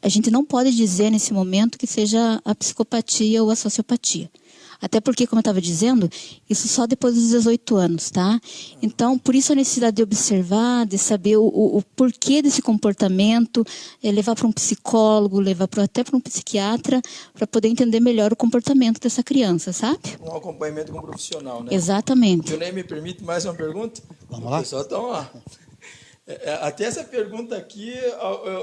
A gente não pode dizer nesse momento que seja a psicopatia ou a sociopatia. Até porque, como eu estava dizendo, isso só depois dos 18 anos, tá? Então, por isso a necessidade de observar, de saber o porquê desse comportamento, levar para um psicólogo, levar até para um psiquiatra, para poder entender melhor o comportamento dessa criança, sabe? Um acompanhamento com um profissional, né? Exatamente. Dionei, me permite mais uma pergunta? Vamos lá. Pessoal, então, ó, até essa pergunta aqui,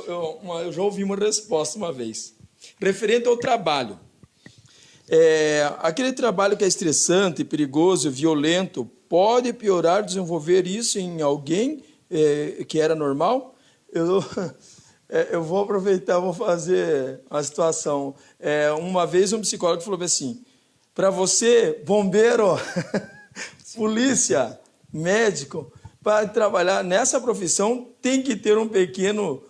eu já ouvi uma resposta uma vez. Referente ao trabalho. Aquele trabalho que é estressante, perigoso, violento, pode piorar, desenvolver isso em alguém que era normal? Eu vou aproveitar, vou fazer uma situação. Uma vez um psicólogo falou assim, para você, bombeiro, polícia, médico, para trabalhar nessa profissão tem que ter um pequeno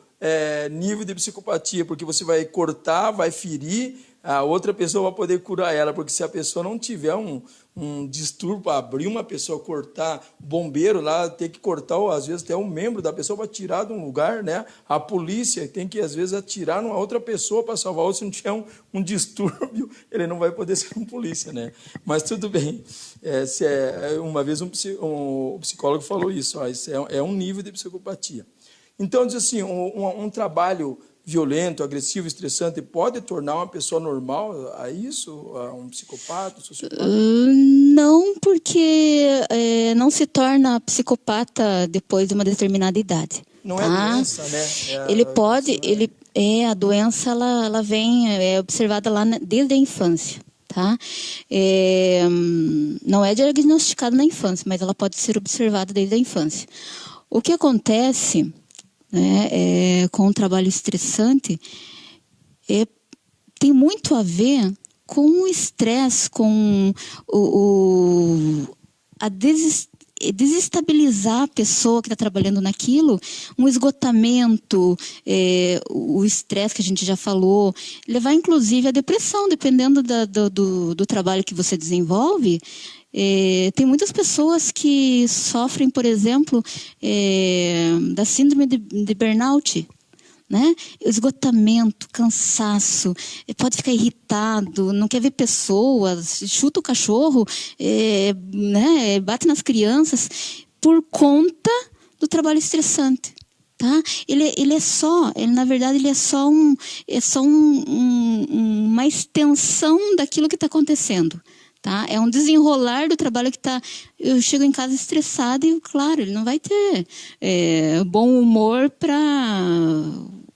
nível de psicopatia, porque você vai cortar, vai ferir, a outra pessoa vai poder curar ela, porque se a pessoa não tiver um distúrbio para abrir uma pessoa, cortar, bombeiro lá, tem que cortar, ou, às vezes, até um membro da pessoa para tirar de um lugar, né? A polícia tem que, às vezes, atirar numa outra pessoa para salvar, ou se não tiver um distúrbio, ele não vai poder ser um polícia, né? Mas tudo bem. Uma vez um psicólogo falou isso, isso é um nível de psicopatia. Então, diz assim, um trabalho violento, agressivo, estressante, pode tornar uma pessoa normal a isso? A um psicopata, um sociopata? Não, porque não se torna psicopata depois de uma determinada idade. Não tá? é doença, né? A doença ela vem, observada lá desde a infância. Tá? Não é diagnosticada na infância, mas ela pode ser observada desde a infância. O que acontece... com o trabalho estressante, tem muito a ver com o estresse, com a desestabilizar a pessoa que está trabalhando naquilo, um esgotamento, o estresse que a gente já falou, levar inclusive à depressão, dependendo do trabalho que você desenvolve. Tem muitas pessoas que sofrem, por exemplo, da síndrome de burnout, né? Esgotamento, cansaço, pode ficar irritado, não quer ver pessoas, chuta o cachorro, bate nas crianças por conta do trabalho estressante. Tá? Na verdade, ele é só uma extensão daquilo que está acontecendo. Tá? É um desenrolar do trabalho que está... Eu chego em casa estressada e, claro, ele não vai ter bom humor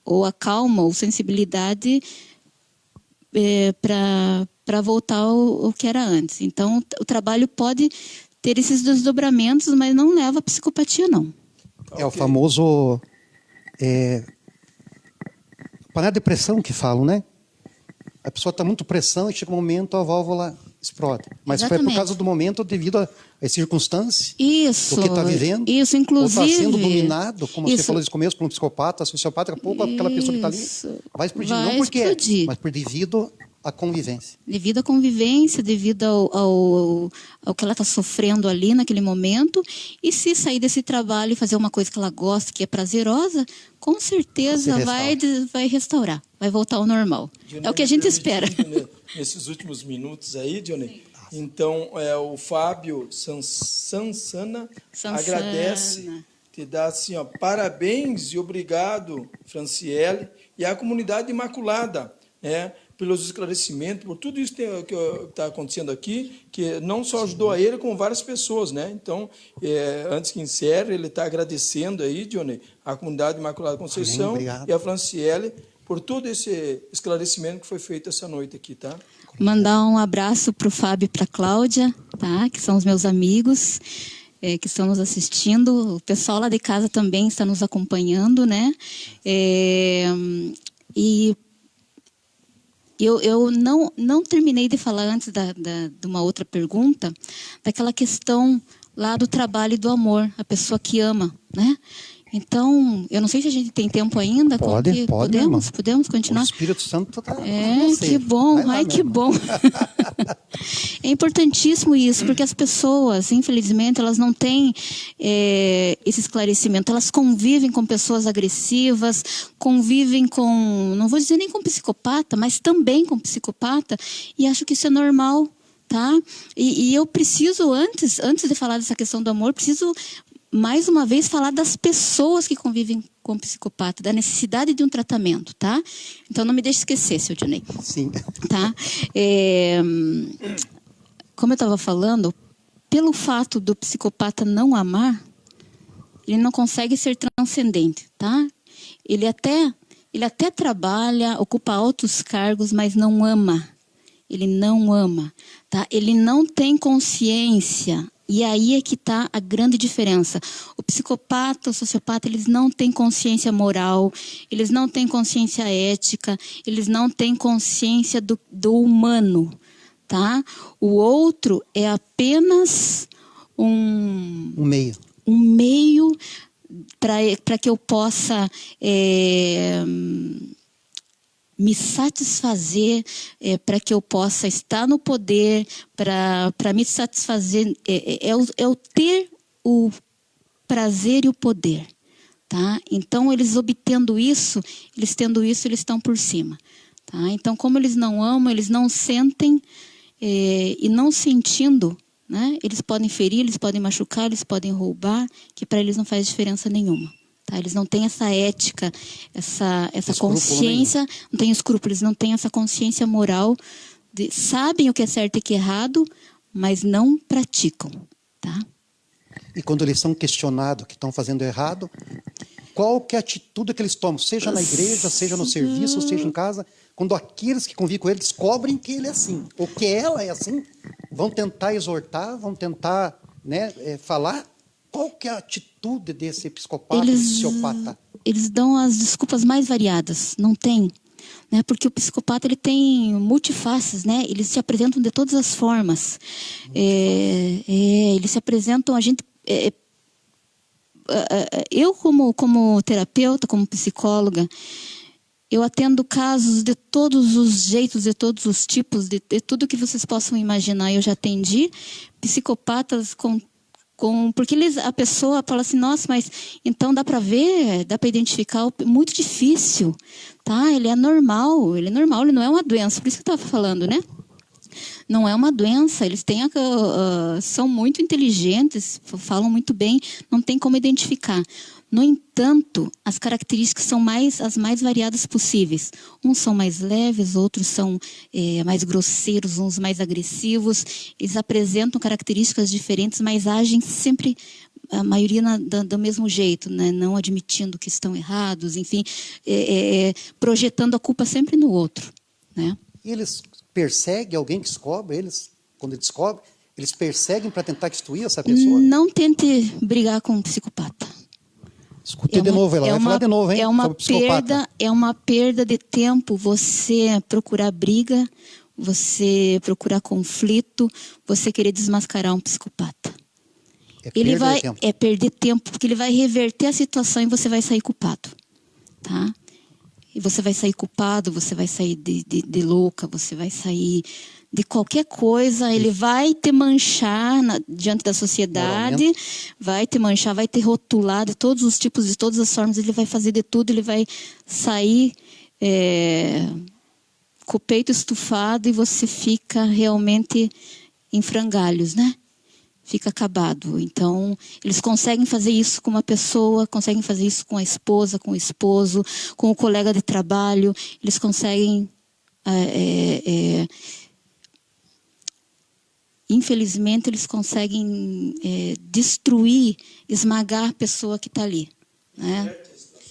ou a calma ou sensibilidade para voltar ao que era antes. Então, o trabalho pode ter esses desdobramentos, mas não leva à psicopatia, não. É o famoso... panela de pressão que falam, né? A pessoa está muito pressão e chega um momento a válvula explode. Mas Exatamente. foi por causa do momento devido às circunstâncias. Isso. Do que está vivendo. Isso, inclusive. Ou está sendo dominado, como isso, você falou desde o começo, por um psicopata, sociopata, daqui a pouco aquela pessoa que está ali vai explodir. Vai não porque explodir. mas por devido à convivência. Devido à convivência, devido ao que ela está sofrendo ali naquele momento. E se sair desse trabalho e fazer uma coisa que ela gosta, que é prazerosa, com certeza vai restaurar, vai voltar ao normal. Dionei, é o que a gente espera. Nesses últimos minutos aí, Dionei. Então, o Fábio Sansana agradece, te dá assim, parabéns e obrigado, Franciele, e a comunidade Imaculada, pelos esclarecimentos, por tudo isso que está acontecendo aqui, que não só ajudou a ele, como várias pessoas, né? Então, antes que encerre, ele está agradecendo aí, Dionei, a comunidade Imaculada Conceição e a Franciele por todo esse esclarecimento que foi feito essa noite aqui, tá? Mandar um abraço para o Fábio e para a Cláudia, tá? Que são os meus amigos. que estão nos assistindo. O pessoal lá de casa também está nos acompanhando, né? E eu não terminei de falar antes de uma outra pergunta, daquela questão lá do trabalho e do amor, a pessoa que ama, né? Então, eu não sei se a gente tem tempo ainda. Pode, podemos continuar? O Espírito Santo está que bom, que bom. É importantíssimo isso, porque as pessoas, infelizmente, elas não têm esse esclarecimento. Elas convivem com pessoas agressivas, convivem com, não vou dizer nem com psicopata, mas também com psicopata, e acham que isso é normal, tá? E eu preciso, antes de falar dessa questão do amor, preciso mais uma vez falar das pessoas que convivem com psicopata, da necessidade de um tratamento, tá? Então não me deixe esquecer, seu Dionei. Sim. Tá? Como eu estava falando, pelo fato do psicopata não amar, ele não consegue ser transcendente, tá? Ele até trabalha, ocupa altos cargos, mas não ama. Ele não ama, tá? Ele não tem consciência. E aí é que está a grande diferença. O psicopata, o sociopata, eles não têm consciência moral, eles não têm consciência ética, eles não têm consciência do humano, tá? O outro é apenas um meio para que eu possa me satisfazer, para que eu possa estar no poder, para me satisfazer, é o ter o prazer e o poder, tá? Então, eles obtendo isso, eles tendo isso, eles estão por cima, tá? Então, como eles não amam, eles não sentem, e não sentindo, né? Eles podem ferir, eles podem machucar, eles podem roubar, que para eles não faz diferença nenhuma. Tá? Eles não têm essa ética, essa consciência, não têm escrúpulos, não têm essa consciência moral, sabem o que é certo e o que é errado, mas não praticam. Tá? E quando eles são questionados que estão fazendo errado, qual que é a atitude que eles tomam? Seja na igreja, seja no serviço, seja em casa, quando aqueles que convivem com ele descobrem que ele é assim, ou que ela é assim, vão tentar exortar, vão tentar, né, falar. Qual que é a atitude desse psicopata, psicopata? Eles dão as desculpas mais variadas, não tem, né? Porque o psicopata ele tem multifaces, né? Eles se apresentam de todas as formas. Eles se apresentam, eu como terapeuta, como psicóloga, eu atendo casos de todos os jeitos, de todos os tipos, de tudo que vocês possam imaginar. Eu já atendi psicopatas porque a pessoa fala assim, nossa, mas então dá para ver, dá para identificar, muito difícil, tá? Ele é normal, ele não é uma doença, por isso que eu estava falando, né? Não é uma doença, eles têm são muito inteligentes, falam muito bem, não tem como identificar. No entanto, as características são as mais variadas possíveis. Uns são mais leves, outros são mais grosseiros, uns mais agressivos. Eles apresentam características diferentes, mas agem sempre, a maioria do mesmo jeito, né? Não admitindo que estão errados, enfim, projetando a culpa sempre no outro, né? E eles perseguem alguém que descobre eles, quando descobre, eles perseguem para tentar destruir essa pessoa? Não tente brigar com um psicopata. Escutei de novo, ela vai falar de novo, hein? É uma perda de tempo você procurar briga, você procurar conflito, você querer desmascarar um psicopata. É perder tempo, porque ele vai reverter a situação e você vai sair culpado, tá? E você vai sair culpado, você vai sair de louca, você vai sair de qualquer coisa, ele vai te manchar diante da sociedade, vai te manchar, vai te rotular de todos os tipos, de todas as formas, ele vai fazer de tudo, ele vai sair com o peito estufado e você fica realmente em frangalhos, né? Fica acabado. Então, eles conseguem fazer isso com uma pessoa, conseguem fazer isso com a esposa, com o esposo, com o colega de trabalho, eles conseguem... Infelizmente, eles conseguem destruir, esmagar a pessoa que está ali, né?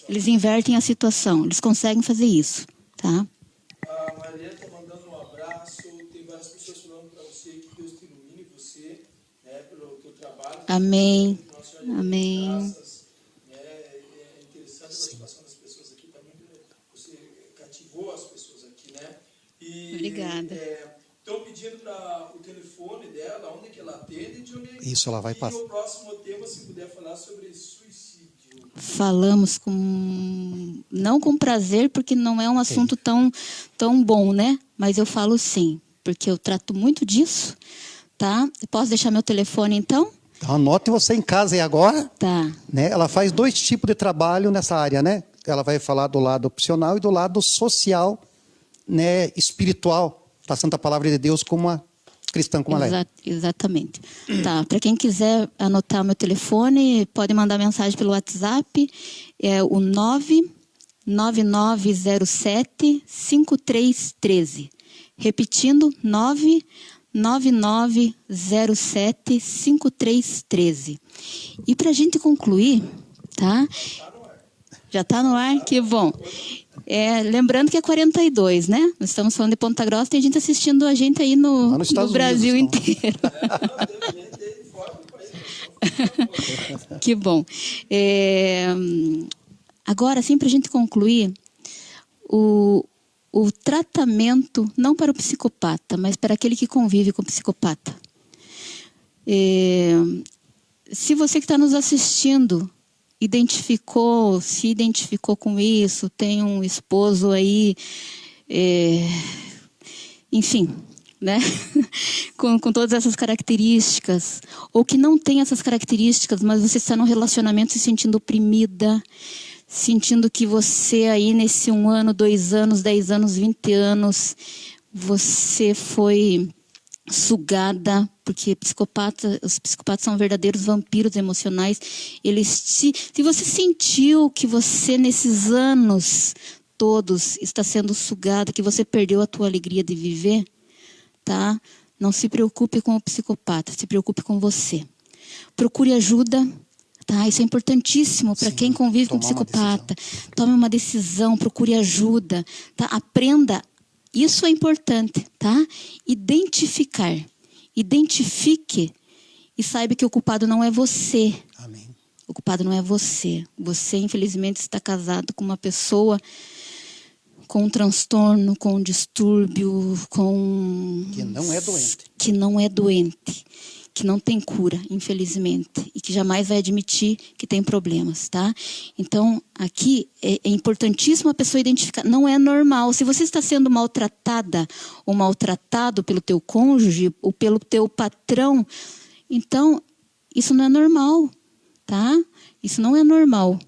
Eles invertem a situação, eles conseguem fazer isso, tá? A Maria está mandando um abraço, tem várias pessoas falando para você que Deus te ilumine você né, pelo teu trabalho. Amém. Nós só damos Amém. graças, né, é interessante a situação das pessoas aqui, tá muito, você cativou as pessoas aqui, né? E, Obrigada. estão pedindo para o telefone dela, onde que ela atende, de onde. Isso, ela vai e passar. o próximo tema, se puder falar sobre suicídio. Falamos com, não com prazer, porque não é um assunto tão bom, né? Mas eu falo sim, porque eu trato muito disso, tá? Posso deixar meu telefone, então? Então, anote você em casa aí agora. Tá. Né? Ela faz 2 tipos de trabalho nessa área, né? Ela vai falar do lado opcional e do lado social, né, espiritual, passando a palavra de Deus como uma cristã como ela é. Exatamente. Tá. Para quem quiser anotar meu telefone, pode mandar mensagem pelo WhatsApp. É o 99907-5313. Repetindo, 99907-5313. E para a gente concluir, tá? Já está no ar? Que bom. Lembrando que é 42, né? Nós estamos falando de Ponta Grossa, tem gente assistindo a gente aí no Brasil inteiro. Que bom. Agora, sim, para a gente concluir, o tratamento, não para o psicopata, mas para aquele que convive com o psicopata. Se você que está nos assistindo se identificou com isso, tem um esposo aí, enfim, né? com todas essas características, ou que não tem essas características, mas você está num relacionamento se sentindo oprimida, sentindo que você aí nesse 1 ano, 2 anos, 10 anos, 20 anos, você foi sugada, porque os psicopatas são verdadeiros vampiros emocionais. Se você sentiu que você nesses anos todos está sendo sugada, que você perdeu a tua alegria de viver, tá? Não se preocupe com o psicopata, se preocupe com você. Procure ajuda, tá? Isso é importantíssimo para quem convive com o psicopata. Tome uma decisão, procure ajuda, tá? Aprenda. Isso é importante, tá? Identifique e saiba que o culpado não é você. Amém. O culpado não é você. Você, infelizmente, está casado com uma pessoa com um transtorno, com um distúrbio, que não é doente, que não tem cura, infelizmente, e que jamais vai admitir que tem problemas, tá? Então, aqui é importantíssimo a pessoa identificar. Não é normal. Se você está sendo maltratada ou maltratado pelo teu cônjuge ou pelo teu patrão, então, isso não é normal, tá? Isso não é normal.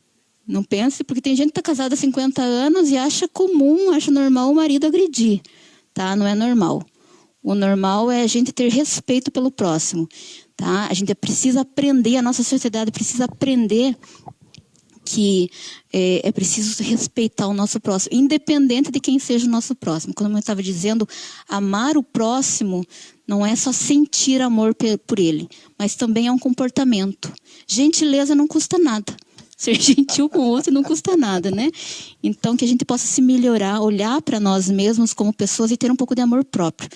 Não pense, porque tem gente que está casada há 50 anos e acha normal o marido agredir, tá? Não é normal. O normal é a gente ter respeito pelo próximo, tá? A gente precisa aprender, a nossa sociedade precisa aprender que é preciso respeitar o nosso próximo, independente de quem seja o nosso próximo. Como eu estava dizendo, amar o próximo não é só sentir amor por ele, mas também é um comportamento. Gentileza não custa nada. Ser gentil com o outro não custa nada, né? Então, que a gente possa se melhorar, olhar para nós mesmos como pessoas e ter um pouco de amor próprio.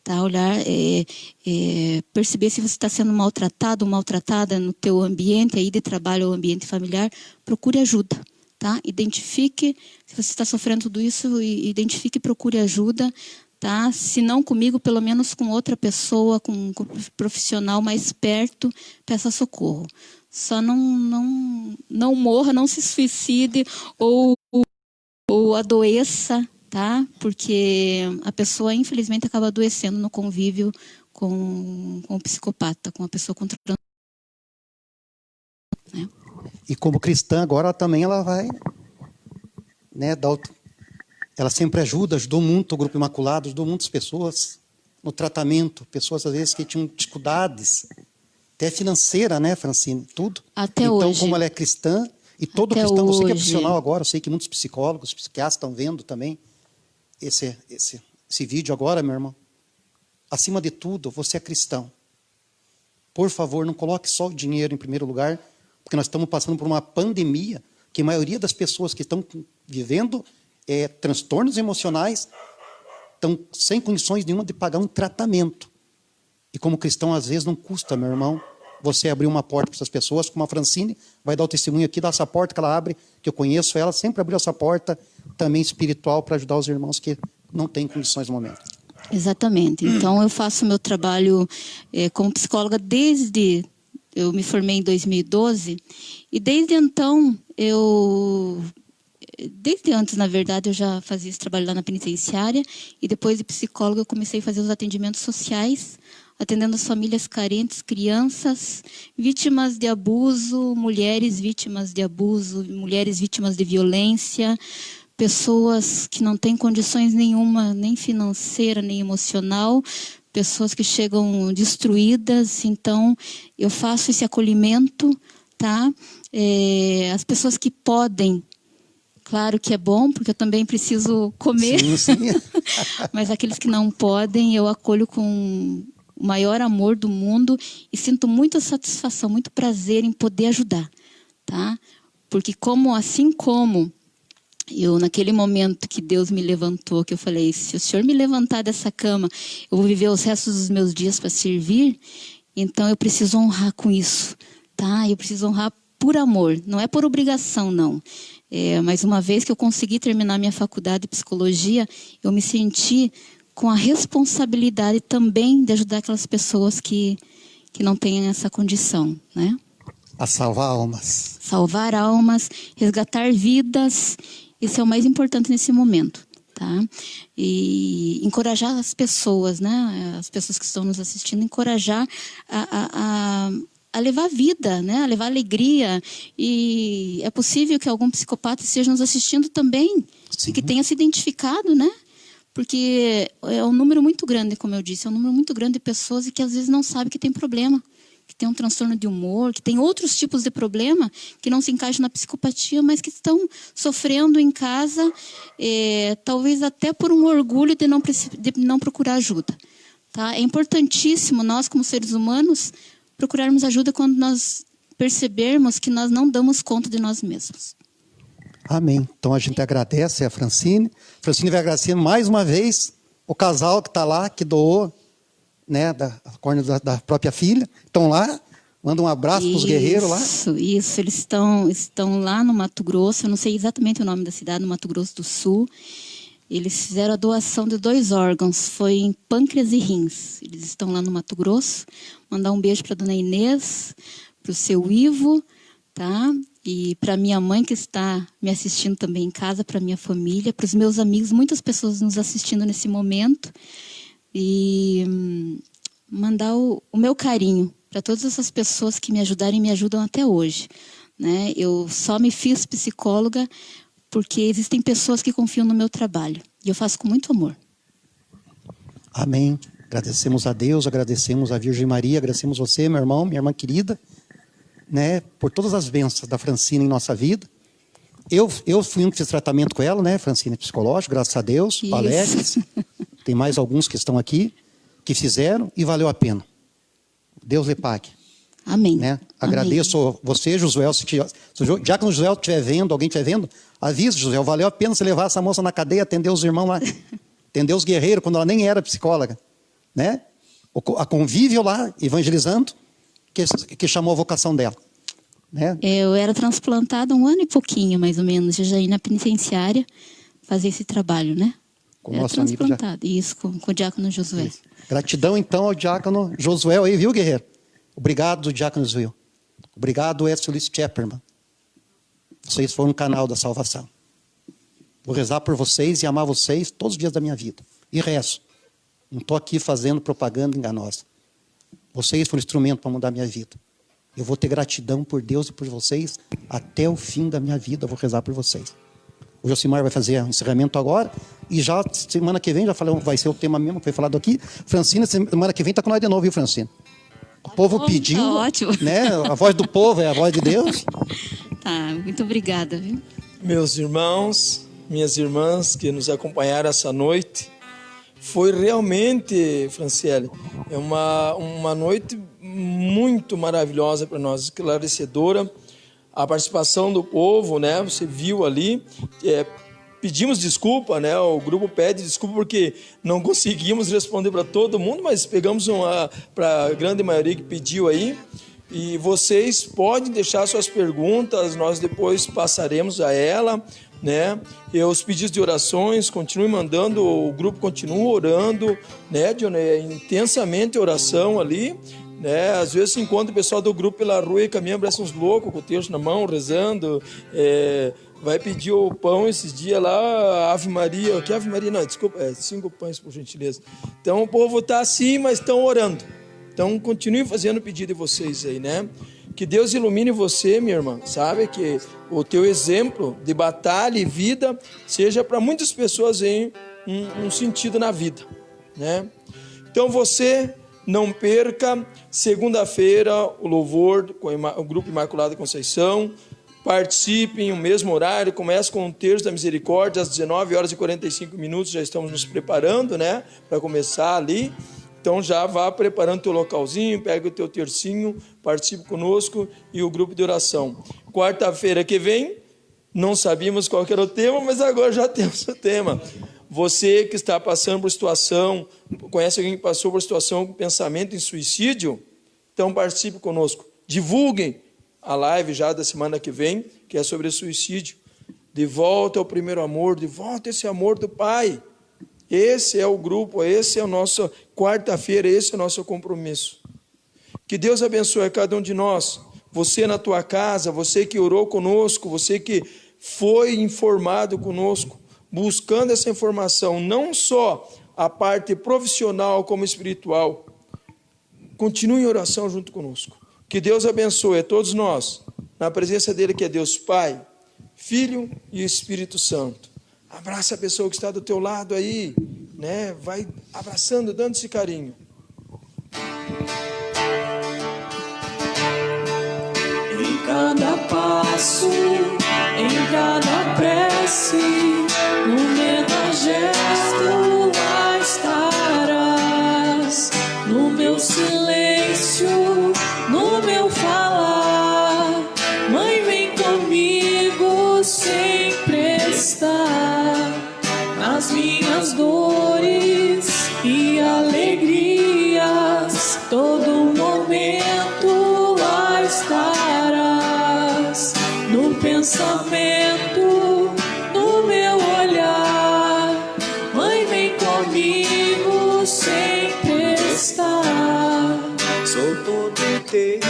Tá? Olhar, perceber se você está sendo maltratado ou maltratada no teu ambiente aí de trabalho ou ambiente familiar, procure ajuda. Tá? Identifique, se você está sofrendo tudo isso, identifique e procure ajuda. Tá? Se não comigo, pelo menos com outra pessoa, com um profissional mais perto, peça socorro. Só não morra, não se suicide ou adoeça, tá? Porque a pessoa, infelizmente, acaba adoecendo no convívio com o psicopata, com a pessoa com transtorno. Né? E como cristã, agora ela vai, né, ela sempre ajudou muito o Grupo Imaculado, ajudou muitas pessoas no tratamento, pessoas às vezes que tinham dificuldades, até financeira, né, Francine? Tudo. Até então, hoje. como ela é cristã, e todo Até cristão, você que é hoje. profissional agora, eu sei que muitos psicólogos, psiquiatras estão vendo também esse vídeo agora, meu irmão. Acima de tudo, você é cristão. Por favor, não coloque só o dinheiro em primeiro lugar, porque nós estamos passando por uma pandemia, que a maioria das pessoas que estão vivendo transtornos emocionais estão sem condições nenhuma de pagar um tratamento. E como cristão, às vezes, não custa, meu irmão, você abrir uma porta para essas pessoas, como a Francine vai dar o testemunho aqui dessa porta que ela abre, que eu conheço ela, sempre abriu essa porta também espiritual para ajudar os irmãos que não têm condições no momento. Exatamente. Então, eu faço meu trabalho como psicóloga desde... Eu me formei em 2012 e desde então, desde antes, na verdade, eu já fazia esse trabalho lá na penitenciária e depois de psicóloga eu comecei a fazer os atendimentos sociais, atendendo as famílias carentes, crianças, vítimas de abuso, mulheres vítimas de abuso, mulheres vítimas de violência, pessoas que não têm condições nenhuma, nem financeira, nem emocional, pessoas que chegam destruídas. Então, eu faço esse acolhimento, tá? As pessoas que podem, claro que é bom, porque eu também preciso comer. Sim, sim. Mas aqueles que não podem, eu acolho com o maior amor do mundo e sinto muita satisfação, muito prazer em poder ajudar, tá? Porque assim como eu, naquele momento que Deus me levantou, que eu falei, se o Senhor me levantar dessa cama, eu vou viver os restos dos meus dias para servir, então eu preciso honrar com isso, tá? Eu preciso honrar por amor, não é por obrigação, não. Mas uma vez que eu consegui terminar minha faculdade de psicologia, eu me senti com a responsabilidade também de ajudar aquelas pessoas que não têm essa condição, né? A salvar almas. Salvar almas, resgatar vidas, isso é o mais importante nesse momento, tá? E encorajar as pessoas, né? As pessoas que estão nos assistindo, encorajar a levar vida, né? A levar alegria. E é possível que algum psicopata esteja nos assistindo também. Sim. E que tenha se identificado, né? Porque é um número muito grande, como eu disse, é um número muito grande de pessoas e que às vezes não sabe que tem problema, que tem um transtorno de humor, que tem outros tipos de problema que não se encaixam na psicopatia, mas que estão sofrendo em casa, talvez até por um orgulho de não procurar ajuda. Tá? É importantíssimo nós, como seres humanos, procurarmos ajuda quando nós percebermos que nós não damos conta de nós mesmos. Amém. Então a gente agradece a Francine. Francine vai agradecer mais uma vez o casal que está lá, que doou, né, da da própria filha. Estão lá, manda um abraço para os guerreiros lá. Isso. Eles estão lá no Mato Grosso, eu não sei exatamente o nome da cidade, no Mato Grosso do Sul. Eles fizeram a doação de 2 órgãos, foi em pâncreas e rins. Eles estão lá no Mato Grosso. Mandar um beijo para a dona Inês, para o seu Ivo, tá? E para minha mãe que está me assistindo também em casa, para minha família, para os meus amigos, muitas pessoas nos assistindo nesse momento. E mandar o meu carinho para todas essas pessoas que me ajudaram e me ajudam até hoje, né? Eu só me fiz psicóloga porque existem pessoas que confiam no meu trabalho. E eu faço com muito amor. Amém. Agradecemos a Deus, agradecemos a Virgem Maria, agradecemos você, meu irmão, minha irmã querida, né, por todas as bênçãos da Francine em nossa vida. Eu fui um que fiz tratamento com ela, né, Francine psicológico, graças a Deus, o Alex, tem mais alguns que estão aqui, que fizeram e valeu a pena. Deus lhe pague. Amém. Né? Agradeço Amém. Você, Josué, se o diácono Josué estiver vendo, alguém estiver vendo, avisa, Josué, valeu a pena você levar essa moça na cadeia, atender os irmãos lá, atender os guerreiros, quando ela nem era psicóloga, né? A convívio lá, evangelizando, que chamou a vocação dela. Né? Eu era transplantada 1 ano e pouquinho, mais ou menos, já ia na penitenciária fazer esse trabalho, né? Com era nosso amigo transplantada, isso, com o diácono Josué. Isso. Gratidão, então, ao diácono Josué aí, viu, guerreiro? Obrigado, diácono Josué. Obrigado, Wesley Chapperman. Vocês foram um canal da salvação. Vou rezar por vocês e amar vocês todos os dias da minha vida. E rezo. Não estou aqui fazendo propaganda enganosa. Vocês foram instrumento para mudar a minha vida. Eu vou ter gratidão por Deus e por vocês até o fim da minha vida. Eu vou rezar por vocês. O Josimar vai fazer o encerramento agora. E já semana que vem, já falei, vai ser o tema mesmo que foi falado aqui. Francine, semana que vem está com nós de novo, viu, Francine? O povo pediu. Tá ótimo. Né? A voz do povo é a voz de Deus. Tá, muito obrigada, viu? Meus irmãos, minhas irmãs que nos acompanharam essa noite, foi realmente, Franciele, uma noite muito maravilhosa para nós, esclarecedora. A participação do povo, né? Você viu ali, pedimos desculpa, né? O grupo pede desculpa porque não conseguimos responder para todo mundo, mas pegamos para a grande maioria que pediu aí. E vocês podem deixar suas perguntas, nós depois passaremos a ela, né? E os pedidos de orações, continue mandando, o grupo continua orando, né, Johnny? Intensamente oração ali, né? Às vezes se encontra o pessoal do grupo pela rua e caminha, parece uns loucos, com o texto na mão, rezando, vai pedir o pão esses dias lá, Ave Maria, que Ave Maria? Não, desculpa, 5 pães, por gentileza. Então o povo está assim, mas estão orando. Então, continue fazendo o pedido de vocês aí, né? Que Deus ilumine você, minha irmã, sabe? Que o teu exemplo de batalha e vida seja para muitas pessoas aí um sentido na vida, né? Então, você não perca, segunda-feira, o louvor com o Grupo Imaculada Conceição. Participe em o mesmo horário, começa com o Terço da Misericórdia, às 19h45, já estamos nos preparando, né? Para começar ali. Então já vá preparando o teu localzinho, pega o teu tercinho, participe conosco e o grupo de oração. Quarta-feira que vem, não sabíamos qual era o tema, mas agora já temos o tema. Você que está passando por situação, conhece alguém que passou por situação com pensamento em suicídio? Então participe conosco. Divulguem a live já da semana que vem, que é sobre suicídio. De volta ao primeiro amor, de volta a esse amor do Pai. Esse é o grupo, esse é o nosso quarta-feira, esse é o nosso compromisso. Que Deus abençoe a cada um de nós. Você na tua casa, você que orou conosco, você que foi informado conosco, buscando essa informação, não só a parte profissional como espiritual. Continue em oração junto conosco. Que Deus abençoe a todos nós, na presença dele que é Deus Pai, Filho e Espírito Santo. Abraça a pessoa que está do teu lado aí, né? Vai abraçando, dando esse carinho. Em cada passo, em cada prece, no menor gesto lá estarás. No meu silêncio, no meu falar, Mãe, vem comigo sempre está. Nas minhas dores e alegrias, todo momento lá estarás. No pensamento, no meu olhar, Mãe, vem comigo sempre está. Sou todo teu.